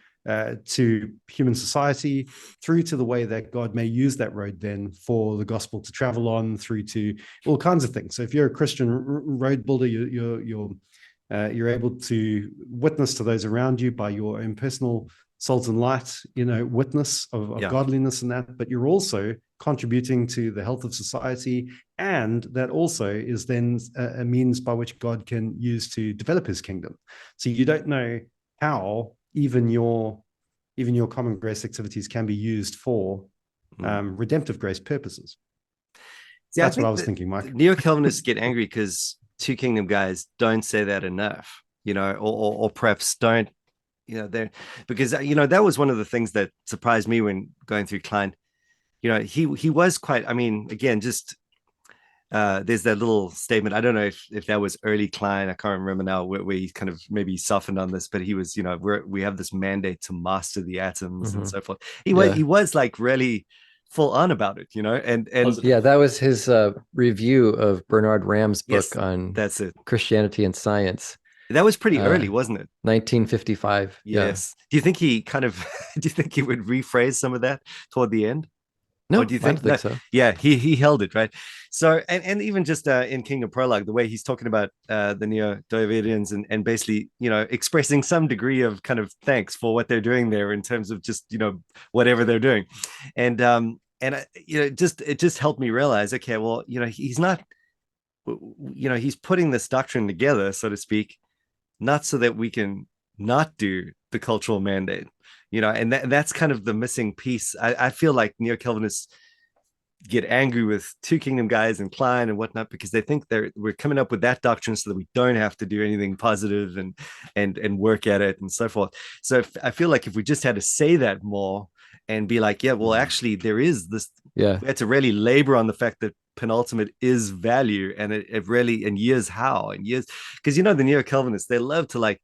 human society, through to the way that God may use that road then for the gospel to travel on, through to all kinds of things. So if you're a Christian road builder, you're able to witness to those around you by your own personal salt and light, witness of godliness and that, but you're also contributing to the health of society. And that also is then a means by which God can use to develop his kingdom. So you don't know how even your common grace activities can be used for redemptive grace purposes. See, that's what I was thinking, Mike. Neo-Calvinists get angry because Two Kingdom guys don't say that enough, or perhaps don't, because that was one of the things that surprised me when going through Klein. He was quite, again, just there's that little statement. I don't know if that was early Klein. I can't remember now where he kind of maybe softened on this, but he was, we have this mandate to master the atoms and so forth. He was like really full on about it, and that was his review of Bernard Ram's book on that's it, Christianity and Science. That was pretty early, wasn't it? 1955. Yes. Do you think he would rephrase some of that toward the end? No, or do you think, I don't think so. Yeah, he held it, right? So, and even just in Kingdom Prologue, the way he's talking about the Neo-Davidians and basically, expressing some degree of kind of thanks for what they're doing there in terms of just, whatever they're doing. And it just helped me realize, okay, well, he's not, he's putting this doctrine together, so to speak, not so that we can not do the cultural mandate, and that's kind of the missing piece. I feel like Neo-Calvinists get angry with Two Kingdom guys and Klein and whatnot because they think we're coming up with that doctrine so that we don't have to do anything positive and work at it and so forth. So I feel like if we just had to say that more and be like, yeah, well, actually there is this, we had to really labor on the fact that penultimate is value, and it really, and years because the Neo-Calvinists, they love to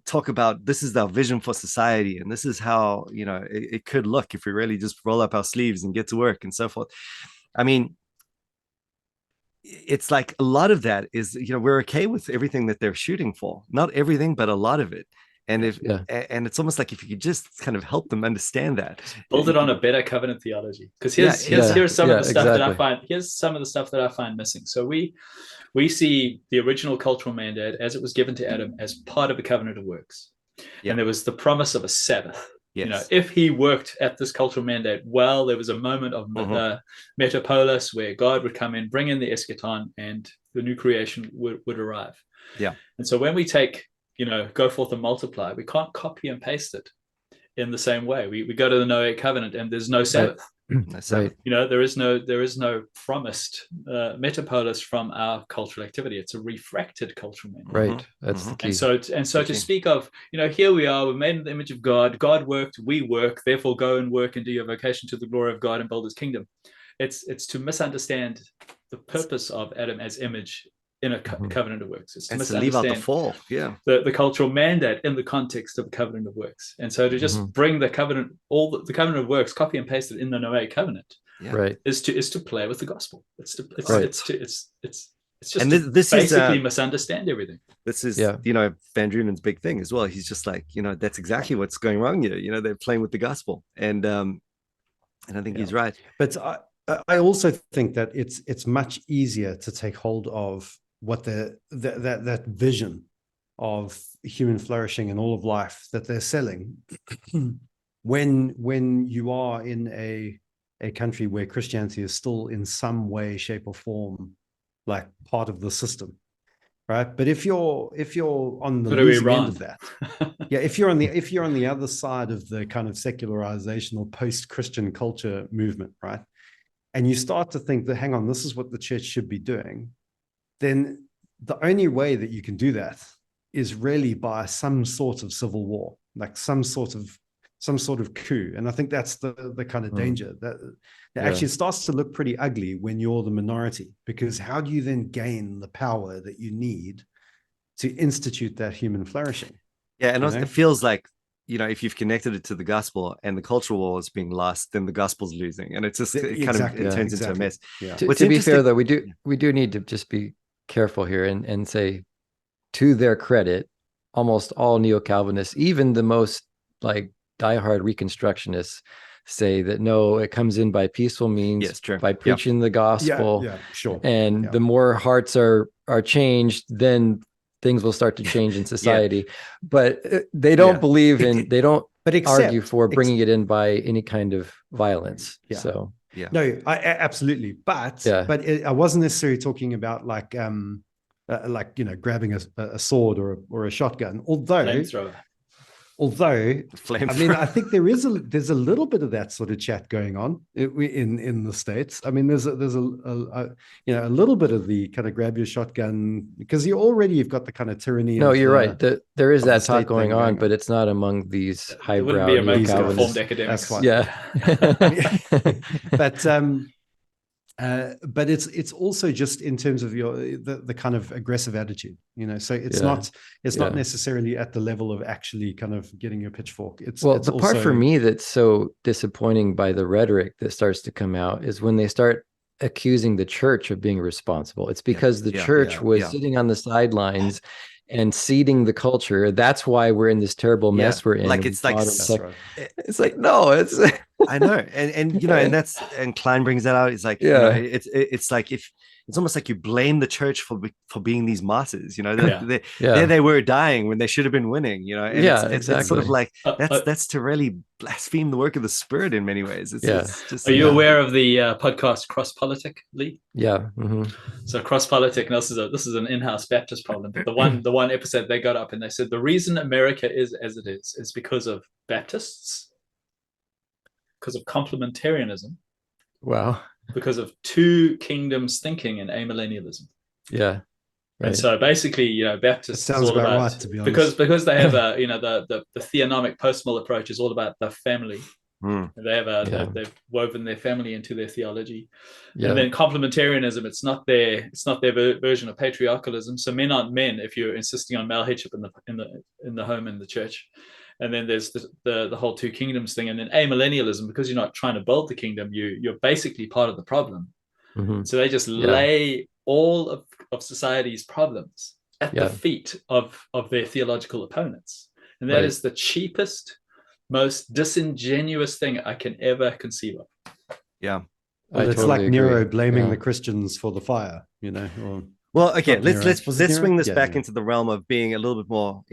talk about, this is our vision for society, and this is how it could look if we really just roll up our sleeves and get to work and so forth. It's like a lot of that is, we're okay with everything that they're shooting for, not everything, but a lot of it. And and it's almost like if you could just kind of help them understand that, build it on a better covenant theology. Because here's some of the stuff that I find. Here's some of the stuff that I find missing. So we see the original cultural mandate as it was given to Adam as part of a covenant of works, and there was the promise of a Sabbath. Yes. If he worked at this cultural mandate well, there was a moment of Metapolis where God would come in, bring in the eschaton, and the new creation would arrive. Yeah. And so when we take go forth and multiply, we can't copy and paste it in the same way. We go to the Noahic covenant and there's no Sabbath. Right. There is no promised Metapolis from our cultural activity. It's a refracted cultural mandate. Right. That's the key. And so to speak of, here we are, we're made in the image of God. God worked, we work, therefore go and work and do your vocation to the glory of God and build his kingdom. It's to misunderstand the purpose of Adam as image in a covenant of works. It's to leave out the fall, the cultural mandate in the context of a covenant of works. And so to just bring the covenant, the covenant of works, copy and paste it in the Noahic covenant, is to play with the gospel. It's just and this basically misunderstand everything. This is Van Drieman's big thing as well. He's just like, that's exactly what's going wrong here. They're playing with the gospel, and I think he's right. But I also think that it's much easier to take hold of what that vision of human flourishing and all of life that they're selling when you are in a country where Christianity is still in some way, shape, or form like part of the system, right? But if you're on the losing end of that, if you're on the other side of the kind of secularization or post-Christian culture movement, right, and you start to think that, hang on, this is what the church should be doing, then the only way that you can do that is really by some sort of civil war, like some sort of some sort of coup. And I think that's the kind of danger that actually starts to look pretty ugly when you're the minority, because how do you then gain the power that you need to institute that human flourishing? Yeah, and it feels like, if you've connected it to the gospel and the cultural war is being lost, then the gospel's losing, and it turns into a mess. Yeah. To be fair, though, we do need to just be careful here and say, to their credit, almost all Neo-Calvinists, even the most like diehard Reconstructionists, say that no, it comes in by peaceful means, by preaching the gospel. Yeah, sure. And the more hearts are changed, then things will start to change in society. But they don't believe in, they don't argue for bringing it in by any kind of violence. Yeah. So no, absolutely. But I wasn't necessarily talking about like grabbing a sword or a shotgun. Although, I mean, I think there's a little bit of that sort of chat going on in the States. I mean, there's a little bit of the kind of grab your shotgun, because you've got the kind of tyranny. No, you're right. There is that talk going on, but it's not among these highbrow Neo-Calvinist academics. But it's also just in terms of the kind of aggressive attitude, so it's not necessarily at the level of actually kind of getting your pitchfork. It's the part for me that's so disappointing by the rhetoric that starts to come out is when they start accusing the church of being responsible. It's because the church was sitting on the sidelines and seeding the culture. That's why we're in this terrible mess we're in. Like it's like it's like, no, it's I know, and Klein brings that out. It's like it's like if it's almost like you blame the church for being these martyrs. They were dying when they should have been winning. And it's sort of like that's to really blaspheme the work of the Spirit in many ways. It's just, Are you aware of the podcast Cross Politic, Lee? Yeah. Mm-hmm. So Cross Politic, and this is an in-house Baptist problem. But the one episode they got up and they said the reason America is as it is because of Baptists, because of complementarianism. Wow. Because of two kingdoms thinking and amillennialism. Yeah. Right. And so basically, Baptists sounds all about right, to be honest. because they have the theonomic post-mill approach is all about the family. They have they've woven their family into their theology. And then complementarianism, it's not their version of patriarchalism. So men aren't men if you're insisting on male headship in the home and the church. And then there's the whole two kingdoms thing. And then amillennialism, because you're not trying to build the kingdom, you're basically part of the problem. Mm-hmm. So they just lay all of society's problems at the feet of their theological opponents. And that is the cheapest, most disingenuous thing I can ever conceive of. Yeah. Well, it's totally like Nero blaming the Christians for the fire, Well, okay, let's swing this back into the realm of being a little bit more,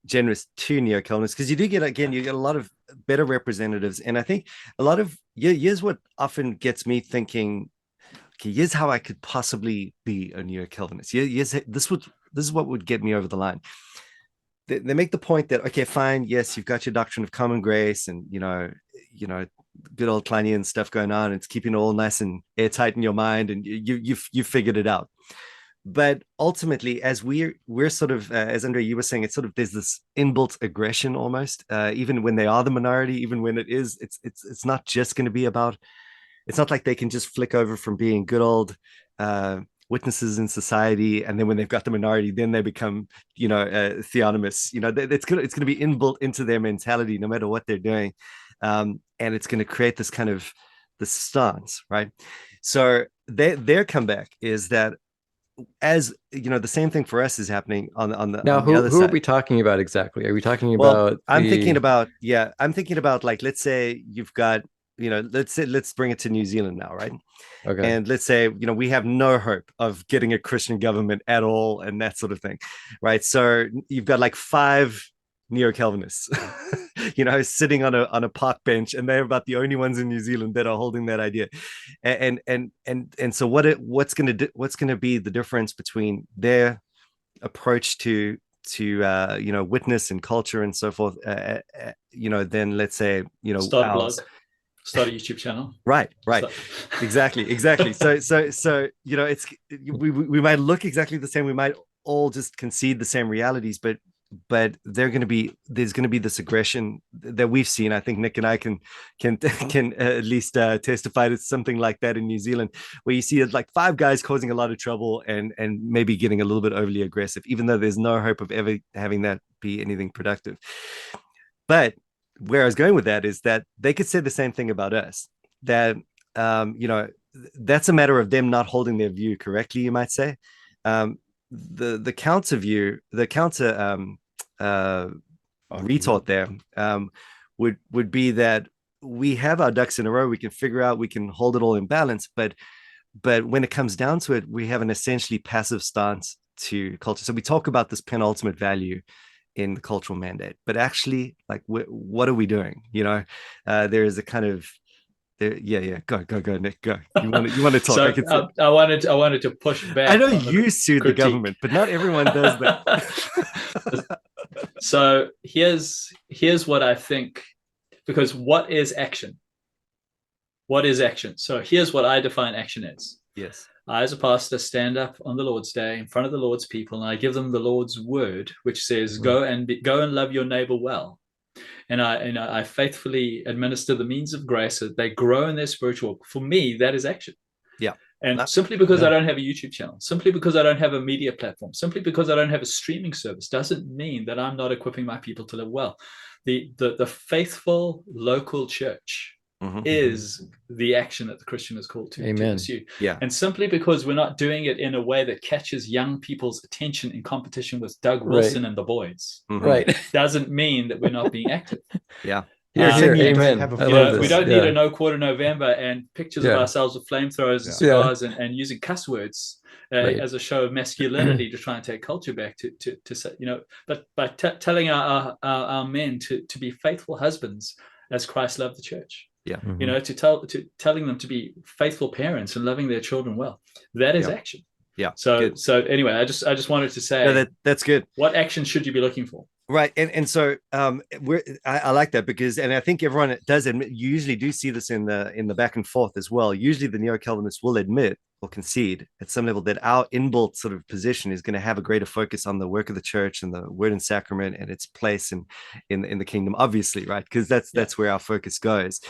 generous to Neo-Calvinists, because you get a lot of better representatives. And I think a lot of, here's what often gets me thinking, okay, here's how I could possibly be a Neo-Calvinist. This is what would get me over the line. They make the point that, okay, fine, yes, you've got your doctrine of common grace and, good old Kleinian stuff going on. It's keeping it all nice and airtight in your mind, and you figured it out. But ultimately, as we're sort of, as Andre, you were saying, it's sort of, there's this inbuilt aggression almost, even when they are the minority, even when it's not just going to be about, it's not like they can just flick over from being good old witnesses in society, and then when they've got the minority, then they become, theonomists. It's going to be inbuilt into their mentality, no matter what they're doing, and it's going to create this kind of this stance, right? So their comeback is that, as the same thing for us is happening on the now. On the other who side. are we talking about exactly? Are we talking about? I'm thinking about like, let's say you've got, let's bring it to New Zealand now, right? Okay. And let's say we have no hope of getting a Christian government at all, and that sort of thing, right? So you've got like 5 Neo-Calvinists, sitting on a park bench, and they're about the only ones in New Zealand that are holding that idea. And so what's going to be the difference between their approach to witness and culture and so forth? Then let's say start a blog, start a YouTube channel. Right. Exactly. So it's we might look exactly the same. We might all just concede the same realities, but there's going to be this aggression that we've seen. I think Nick and I can at least testify to something like that in New Zealand, where you see it like 5 guys causing a lot of trouble and maybe getting a little bit overly aggressive, even though there's no hope of ever having that be anything productive. But where I was going with that is that they could say the same thing about us, that that's a matter of them not holding their view correctly, you might say. The counter view, the counter retort there would be that we have our ducks in a row. We can figure out, we can hold it all in balance, but when it comes down to it, we have an essentially passive stance to culture. So we talk about this penultimate value in the cultural mandate, but actually, like, what are we doing? There is a kind of go Nick, go. You want to talk? So I wanted to push back. I know you sued the government, but not everyone does that. So here's what I think, because what is action? What is action? So here's what I define action as. Yes. I, as a pastor, stand up on the Lord's Day in front of the Lord's people, and I give them the Lord's word, which says, go and love your neighbor well. And I faithfully administer the means of grace so that they grow in their spiritual walk. For me, that is action. Yeah. And simply because I don't have a YouTube channel, simply because I don't have a media platform, simply because I don't have a streaming service, doesn't mean that I'm not equipping my people to live well. The faithful local church is the action that the Christian is called to pursue. Yeah. And simply because we're not doing it in a way that catches young people's attention in competition with Doug Wilson and the boys, doesn't mean that we're not being active. Yeah. Amen. We don't need a No Quarter November and pictures of ourselves with flamethrowers and cigars and using cuss words as a show of masculinity to try and take culture back to say, but by telling our men to be faithful husbands as Christ loved the church. Yeah. Telling them to be faithful parents and loving their children well. That is action. Yeah. So anyway, I just wanted to say that's good. What action should you be looking for? Right. And so I like that because, and I think everyone does admit, you usually do see this in the back and forth as well. Usually the Neo-Calvinists will admit or concede at some level that our inbuilt sort of position is going to have a greater focus on the work of the church and the word and sacrament and its place in the kingdom, obviously, right? Because that's where our focus goes.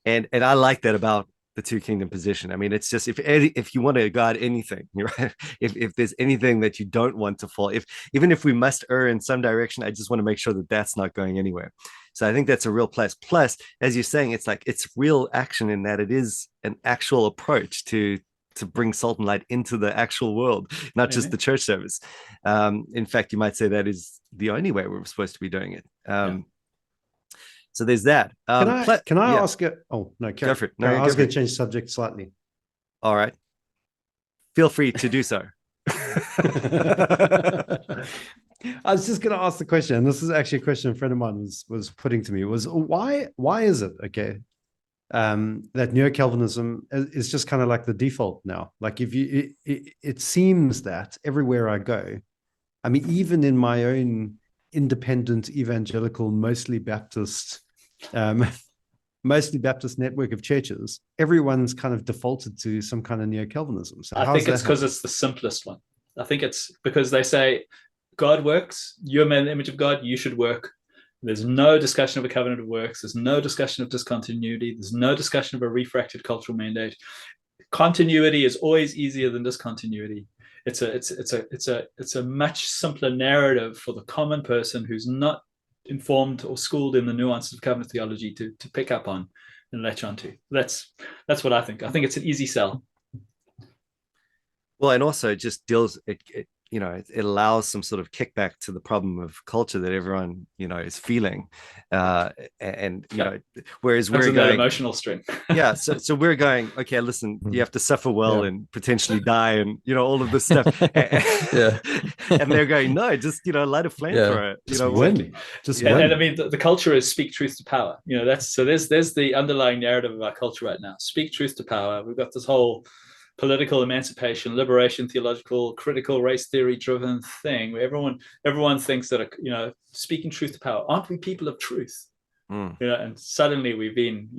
And I like that about the two kingdom position. I mean, it's just if you want to guard anything, right? If there's anything that you don't want to fall, even if we must err in some direction, I just want to make sure that that's not going anywhere. So I think that's a real plus. Plus, as you're saying, it's like it's real action in that it is an actual approach to bring salt and light into the actual world, not just the church service. In fact, you might say that is the only way we're supposed to be doing it. So there's that. Can I ask it? Oh, no, go for it. No, I was going to change subject slightly. All right. Feel free to do so. I was just going to ask the question, and this is actually a question a friend of mine was putting to me, was why is it, that Neo-Calvinism is just kind of like the default now? Like it seems that everywhere I go, I mean, even in my own independent evangelical, mostly Baptist network of churches, everyone's kind of defaulted to some kind of Neo-Calvinism. So I think it's because it's the simplest one. I think it's because they say God works, you're made in the image of God, you should work. There's no discussion of a covenant of works. There's no discussion of discontinuity. There's no discussion of a refracted cultural mandate. Continuity is always easier than discontinuity. It's a much simpler narrative for the common person who's not informed or schooled in the nuances of covenant theology to pick up on and latch onto. That's what I think. I think it's an easy sell. Well, and also it just deals it allows some sort of kickback to the problem of culture that everyone is feeling, whereas we're going emotional strength. So we're going, okay, listen, you have to suffer well and potentially die, and all of this stuff. And they're going, no, just light a flamethrower. And I mean, the culture is speak truth to power. There's the underlying narrative of our culture right now. Speak truth to power. We've got this whole political emancipation, liberation, theological, critical race theory driven thing where everyone thinks that speaking truth to power. Aren't we people of truth? And suddenly we've been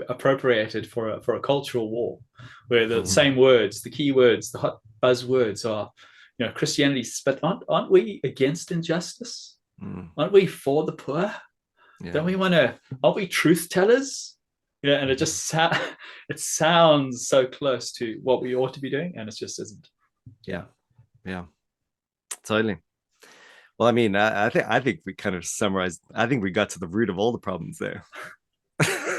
appropriated for a cultural war where the same words, the key words, the hot buzzwords are Christianity, but aren't we against injustice? Aren't we for the poor? Don't we want to? Aren't we truth tellers? And it just it sounds so close to what we ought to be doing, and it just isn't. Yeah, totally. Well, I mean, I think we kind of summarized. I think we got to the root of all the problems there.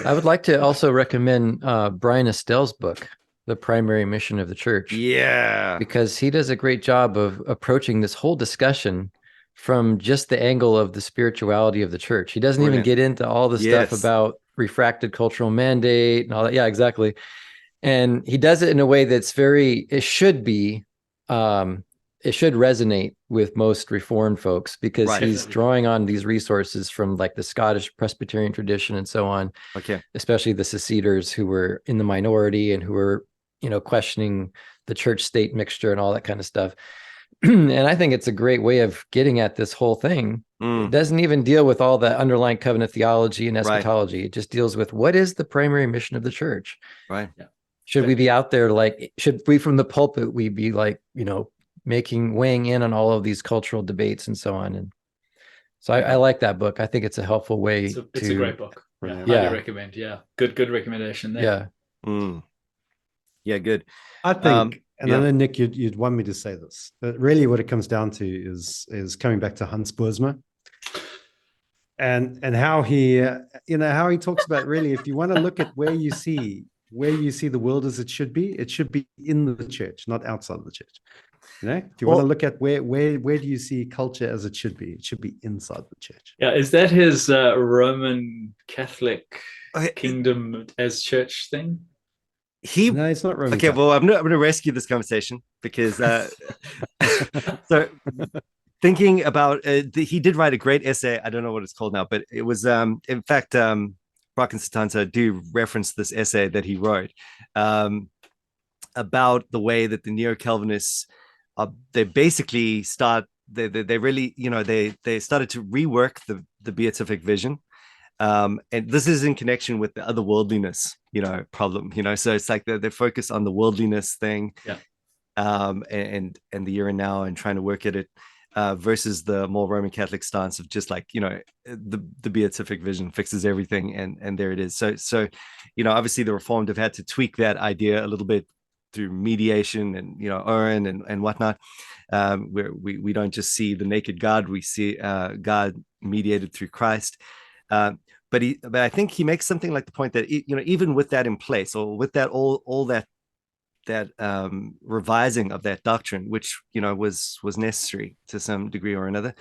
I would like to also recommend Brian Estelle's book, The Primary Mission of the Church. Yeah. Because he does a great job of approaching this whole discussion from just the angle of the spirituality of the church. He doesn't even get into all the stuff about refracted cultural mandate and all that. Yeah, exactly. And he does it in a way that's it should resonate with most Reformed folks, because he's drawing on these resources from like the Scottish Presbyterian tradition and so on. Okay. Especially the seceders who were in the minority and who were, questioning the church state mixture and all that kind of stuff. And I think it's a great way of getting at this whole thing. It doesn't even deal with all the underlying covenant theology and eschatology. It just deals with what is the primary mission of the church. Right. Yeah. Should we be out there should we from the pulpit, we be weighing in on all of these cultural debates and so on. And so I like that book. I think it's a helpful way. It's a great book. Yeah. I recommend. Yeah. Good recommendation there. Yeah. Yeah, good. I think, I know, Nick, you'd want me to say this, but really what it comes down to is coming back to Hans Boersma and how he, how he talks about, really, if you want to look at where you see the world as it should be in the church, not outside of the church. If you want to look at where do you see culture as it should be inside the church. Yeah, is that his Roman Catholic kingdom as church thing? No, it's not Roman. Okay, well, I'm going to rescue this conversation because so thinking about he did write a great essay. I don't know what it's called now, but it was in fact Brock and Sutanto do reference this essay that he wrote about the way that the Neo-Calvinists they basically they really they started to rework the beatific vision. And this is in connection with the otherworldliness, problem, so it's like they focus on the worldliness thing, and the here and now, and trying to work at it, versus the more Roman Catholic stance of just like, the beatific vision fixes everything, and there it is. So obviously the Reformed have had to tweak that idea a little bit through mediation and Oren and whatnot, where we don't just see the naked God, we see God mediated through Christ. But I think he makes something like the point that even with that in place, or with that all that revising of that doctrine, which was necessary to some degree or another,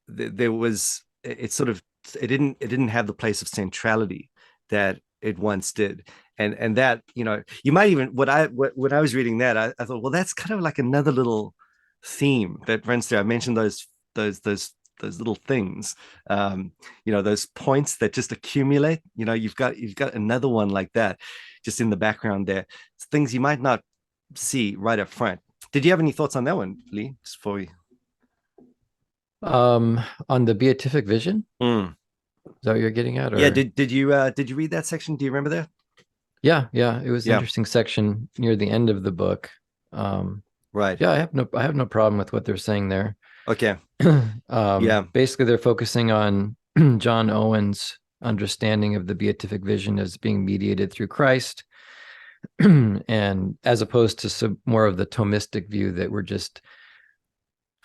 there was it didn't have the place of centrality that it once did, and that you might even when I was reading that, I thought, well, that's kind of like another little theme that runs through. I mentioned those little things, those points that just accumulate. You've got another one like that just in the background there. It's things you might not see right up front. Did you have any thoughts on that one, Lee, just before we on the beatific vision? Is that what you're getting at? Or? Yeah. Did you read that section? Do you remember that? Yeah, it was an interesting section near the end of the book. Right. Yeah, I have no problem with what they're saying there. Okay. Basically they're focusing on John Owen's understanding of the beatific vision as being mediated through Christ, and as opposed to some more of the Thomistic view that we're just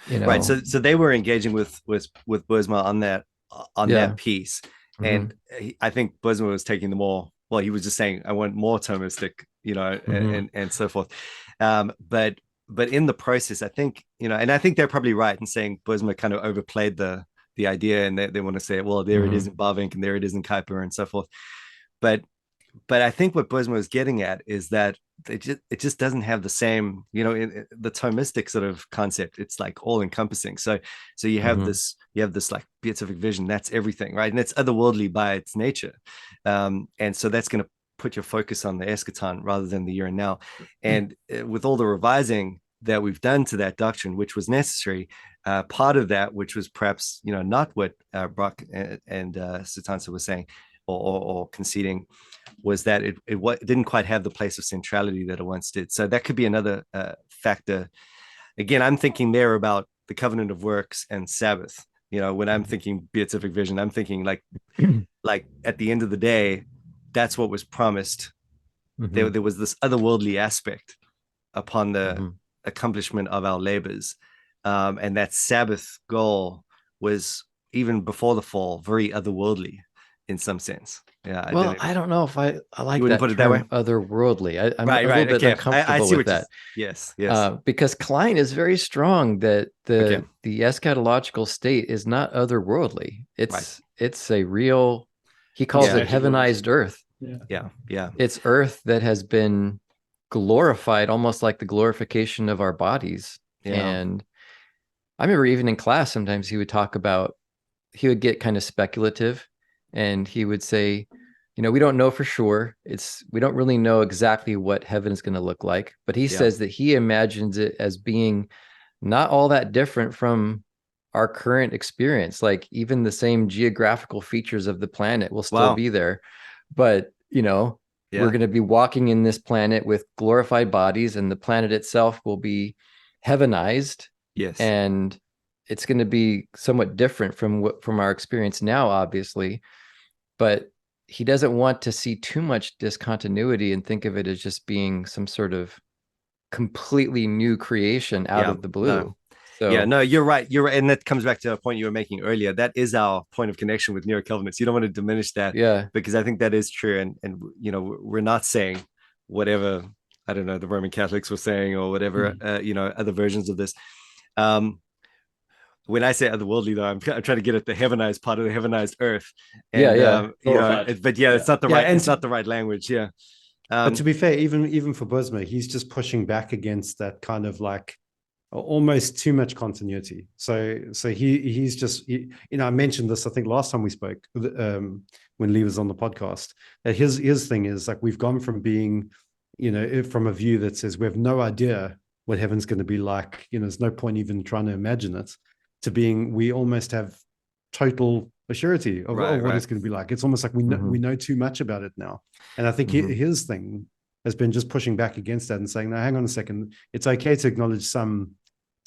right. So they were engaging with Boersma on that piece, and I think Boersma was taking the more, well, he was just saying, I want more Thomistic, and so forth, but in the process, I think, and I think they're probably right in saying Boersma kind of overplayed the idea, and they want to say, well, there it is in Bavinck, and there it is in Kuyper, and so forth. But I think what Boersma was getting at is that it just doesn't have the same, in the Thomistic sort of concept. It's like all encompassing. So you have this like beatific vision, that's everything, right? And it's otherworldly by its nature. And so that's going to put your focus on the eschaton rather than the here and now. And with all the revising that we've done to that doctrine, which was necessary, part of that, which was perhaps not what Brock and Sutanto was saying or conceding, was that it didn't quite have the place of centrality that it once did. So that could be another factor. Again, I'm thinking there about the covenant of works and Sabbath, You know, when I'm thinking beatific vision, I'm thinking like at the end of the day, that's what was promised. There was this otherworldly aspect upon the accomplishment of our labors. And that Sabbath goal was, even before the fall, very otherworldly in some sense. Yeah. Well, I don't know if I like that put it that way. Otherworldly. I'm a little bit uncomfortable with that. Yes. Because Klein is very strong that the eschatological state is not otherworldly. It's a real, he calls it heavenized earth. Yeah. It's earth that has been glorified, almost like the glorification of our bodies. And I remember even in class, sometimes he would get kind of speculative, and he would say, you know, we don't know for sure. We don't really know exactly what heaven is going to look like, but he says that he imagines it as being not all that different from our current experience. Like even the same geographical features of the planet will still be there, but you know, we're going to be walking in this planet with glorified bodies, and the planet itself will be heavenized. Yes. And it's going to be somewhat different from our experience now, obviously, but he doesn't want to see too much discontinuity and think of it as just being some sort of completely new creation out of the blue. No. So you're right. And that comes back to a point you were making earlier. That is our point of connection with Neo-Calvinists. You don't want to diminish that. Because I think that is true. And you know, we're not saying whatever, I don't know, the Roman Catholics were saying, or whatever, you know, other versions of this. When I say otherworldly, though, I'm trying to get at the heavenized part of the heavenized earth. And, you know, it's not the right. It's not the right language. Yeah. But to be fair, even for Boersma, he's just pushing back against that kind of like almost too much continuity. So he's just, you know, I mentioned this, I think last time we spoke, when Lee was on the podcast, that his thing is like, we've gone from being, you know, from a view that says we have no idea what heaven's going to be like, you know, there's no point even trying to imagine it, to being, we almost have total assurity of what it's going to be like. It's almost like we know too much about it now. And I think his thing has been just pushing back against that and saying, no, hang on a second, it's okay to acknowledge some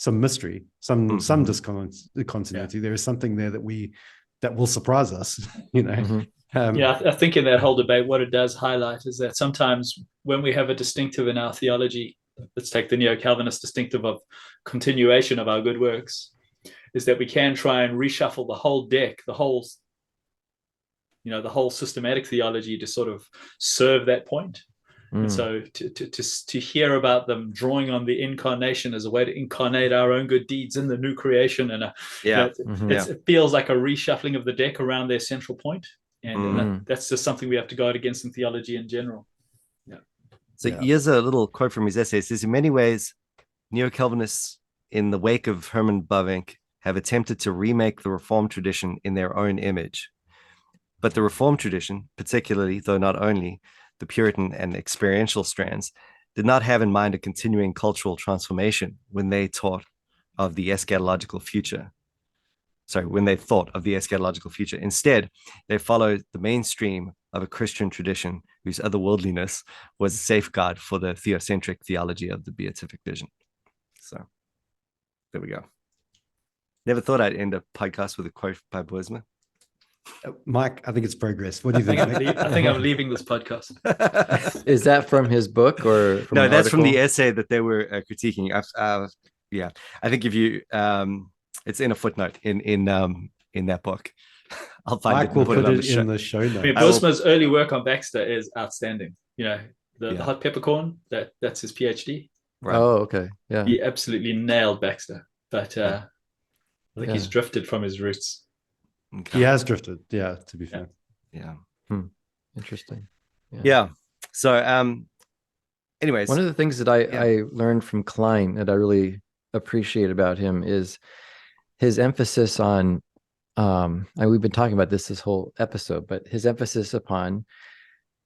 mystery, some discontinuity. There is something there that will surprise us, you know. I think in that whole debate, what it does highlight is that sometimes when we have a distinctive in our theology, let's take the Neo-Calvinist distinctive of continuation of our good works, is that we can try and reshuffle the whole deck, the whole systematic theology to sort of serve that point. And so to hear about them drawing on the incarnation as a way to incarnate our own good deeds in the new creation, and it feels like a reshuffling of the deck around their central point. And that's just something we have to guard against in theology in general. Here's a little quote from his essay. It says, in many ways, Neo-Calvinists in the wake of Herman Bavinck have attempted to remake the Reformed tradition in their own image. But the Reformed tradition, particularly, though not only, the Puritan and experiential strands, did not have in mind a continuing cultural transformation when they thought of the eschatological future. Instead, they followed the mainstream of a Christian tradition whose otherworldliness was a safeguard for the theocentric theology of the beatific vision. So there we go. Never thought I'd end a podcast with a quote by Boersma. Mike, I think it's progress. What do you think? I think I'm leaving this podcast. Is that from his book or from no? That's from the essay that they were critiquing. I think if you, it's in a footnote in that book. I'll find Mike it. Will put it in the show notes. I mean, Boersma's early work on Baxter is outstanding. You know, the hot peppercorn, that's his PhD. Right. Oh, okay. Yeah. He absolutely nailed Baxter, but I think he's drifted from his roots. Okay. He has drifted, to be fair. Yeah. Interesting. Yeah. So anyways. One of the things that I learned from Klein that I really appreciate about him is his emphasis on we've been talking about this whole episode, but his emphasis upon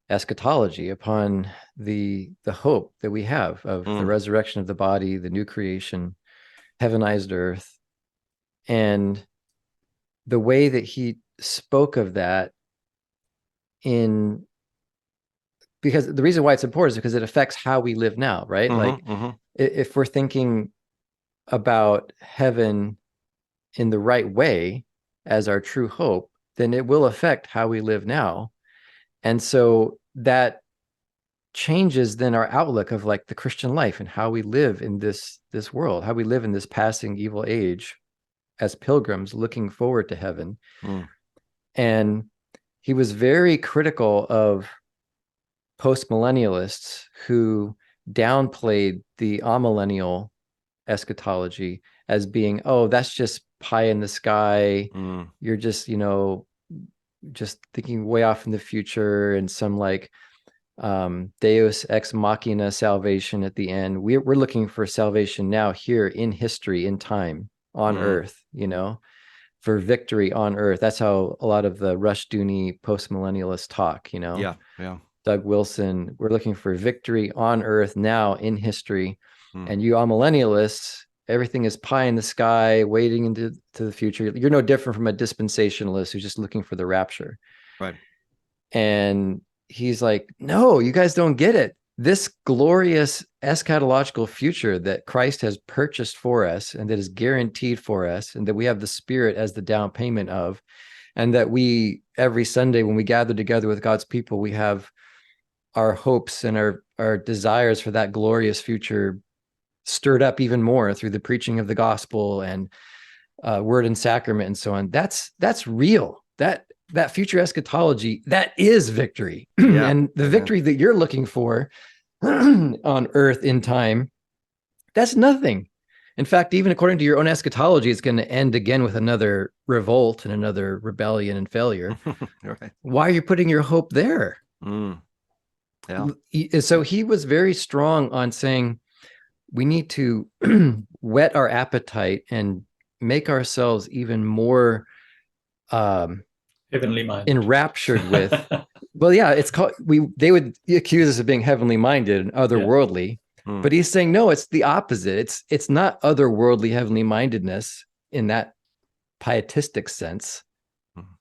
eschatology, upon the hope that we have of the resurrection of the body, the new creation, heavenized earth, and the way that he spoke of that because the reason why it's important is because it affects how we live now, right? If we're thinking about heaven in the right way as our true hope, then it will affect how we live now. And so that changes then our outlook of like the Christian life and how we live in this world, how we live in this passing evil age as pilgrims looking forward to heaven. And he was very critical of postmillennialists who downplayed the amillennial eschatology as being, oh, that's just pie in the sky. You're just, just thinking way off in the future and some like Deus ex machina salvation at the end. We're looking for salvation now, here in history, in time, on earth, for victory on earth. That's how a lot of the Rushdoony postmillennialists talk, Yeah. Doug Wilson, we're looking for victory on earth now in history. And you amillennialists, everything is pie in the sky, waiting into the future. You're no different from a dispensationalist who's just looking for the rapture. Right. And he's like, no, you guys don't get it. This glorious eschatological future that Christ has purchased for us and that is guaranteed for us, and that we have the Spirit as the down payment of, and that we, every Sunday when we gather together with God's people, we have our hopes and our desires for that glorious future stirred up even more through the preaching of the gospel and word and sacrament and so on. That's real. That future eschatology, that is victory. Yeah. And the victory that you're looking for on earth in time, that's nothing. In fact, even according to your own eschatology, it's going to end again with another revolt and another rebellion and failure. Right. Why are you putting your hope there? Yeah. So he was very strong on saying we need to whet our appetite and make ourselves even more heavenly minded, enraptured with. Well, yeah, it's called, they would accuse us of being heavenly minded and otherworldly, but he's saying no, it's the opposite. It's not otherworldly heavenly mindedness in that pietistic sense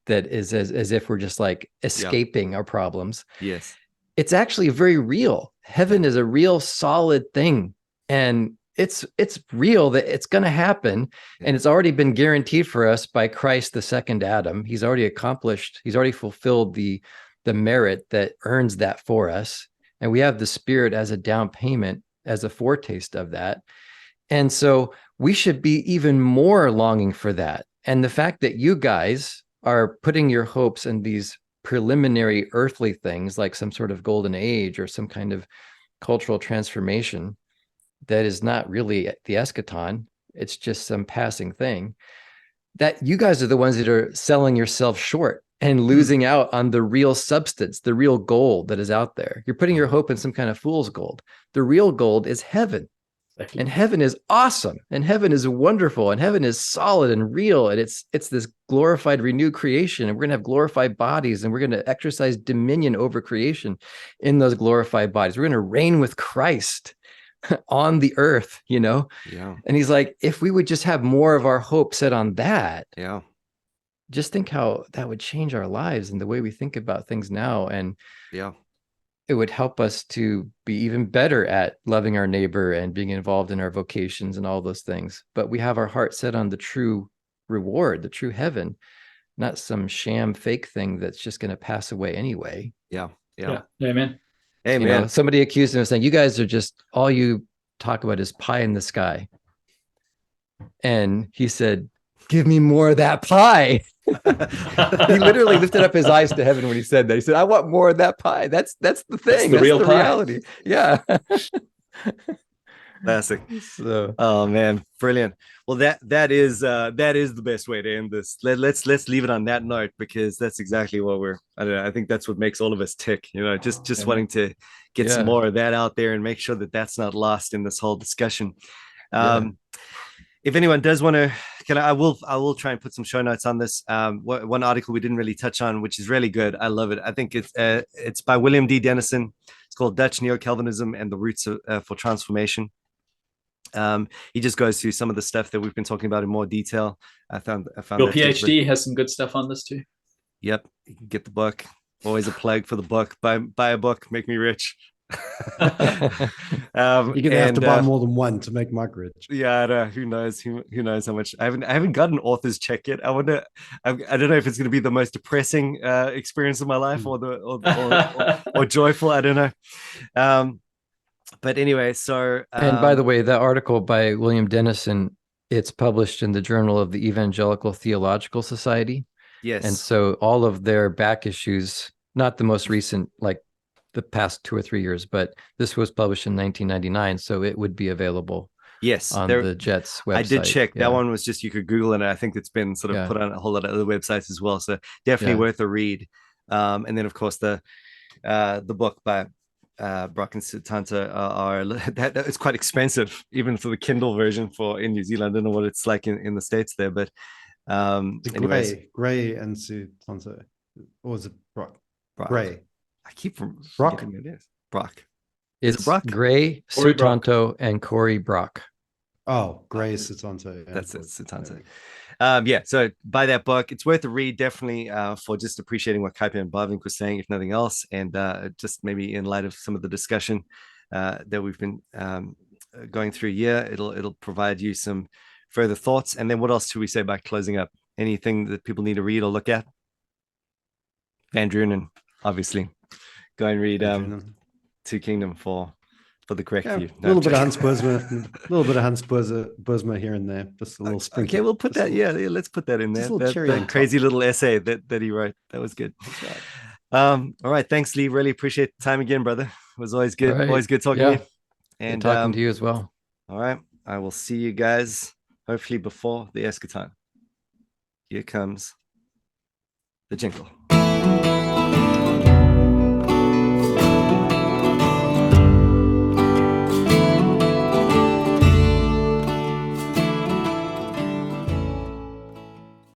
that is as if we're just like escaping our problems. Yes, it's actually very real. Heaven is a real solid thing, and it's real that it's going to happen, and it's already been guaranteed for us by Christ, the second Adam. He's already fulfilled the merit that earns that for us, and we have the Spirit as a down payment, as a foretaste of that. And so we should be even more longing for that. And the fact that you guys are putting your hopes in these preliminary earthly things, like some sort of golden age or some kind of cultural transformation that is not really the eschaton, it's just some passing thing, that you guys are the ones that are selling yourself short and losing out on the real substance, the real gold that is out there. You're putting your hope in some kind of fool's gold. The real gold is heaven. And heaven is awesome, and heaven is wonderful, and heaven is solid and real, and it's this glorified, renewed creation, and we're going to have glorified bodies, and we're going to exercise dominion over creation in those glorified bodies. We're going to reign with Christ on the earth, Yeah. And he's like, if we would just have more of our hope set on that, just think how that would change our lives and the way we think about things now. And it would help us to be even better at loving our neighbor and being involved in our vocations and all those things. But we have our heart set on the true reward, the true heaven, not some sham fake thing that's just going to pass away anyway. Yeah. Amen. Amen. Somebody accused him of saying, you guys are just, all you talk about is pie in the sky. And he said, give me more of that pie. He literally lifted up his eyes to heaven when he said that. He said, I want more of that pie. That's the thing. That's the reality. Yeah. Classic. So, oh man, brilliant. Well, that is the best way to end this. Let's leave it on that note, because that's exactly what I think that's what makes all of us tick. Just wanting to get some more of that out there and make sure that that's not lost in this whole discussion. If anyone does want to, I will try and put some show notes on this. One article we didn't really touch on, which is really good. I love it. I think it's by William D. Dennison. It's called Dutch Neo-Calvinism and the Roots for Transformation. He just goes through some of the stuff that we've been talking about in more detail. I found your PhD has some good stuff on this too. Yep, you can get the book. Always a plug for the book. Buy a book, make me rich. You're gonna have to buy more than one to make Mike rich. Yeah, who knows? Who knows how much? I haven't got an author's check yet. I wonder. I don't know if it's going to be the most depressing experience of my life or joyful. I don't know. But anyway, so and by the way, that article by William Dennison, it's published in the Journal of the Evangelical Theological Society. Yes, and so all of their back issues, not the most recent, like the past 2 or 3 years, but this was published in 1999, so it would be available. Yes, on the Jets website. I did check. That one was just, you could Google it, and I think it's been sort of put on a whole lot of other websites as well. So definitely worth a read. And then of course the book by Brock and Sutanto are that it's quite expensive, even for the Kindle version in New Zealand. I don't know what it's like in the States there, but Gray and Sutanto, or was it Brock? Gray. I keep Brock. Brock. It's Brock? Gray, Sutanto, and Corey Brock. Oh, Gray, Sutanto. That's it, Sutanto. So buy that book. It's worth a read, definitely, for just appreciating what Kaipe and Bhavink was saying, if nothing else, and just maybe in light of some of the discussion that we've been going through here, it'll provide you some further thoughts. And then what else should we say by closing up? Anything that people need to read or look at? Van Drunen, obviously. Go and read Two Kingdom for the correct view. A little bit of Hans Boersma here and there, just a little sprinkle. Okay, we'll put that. Let's put that in there. That crazy little essay that he wrote. That was good. Right. All right, thanks, Lee. Really appreciate the time again, brother. It was always good. Right. Always good talking to you. And good talking to you as well. All right, I will see you guys hopefully before the eschaton. Here comes the jingle.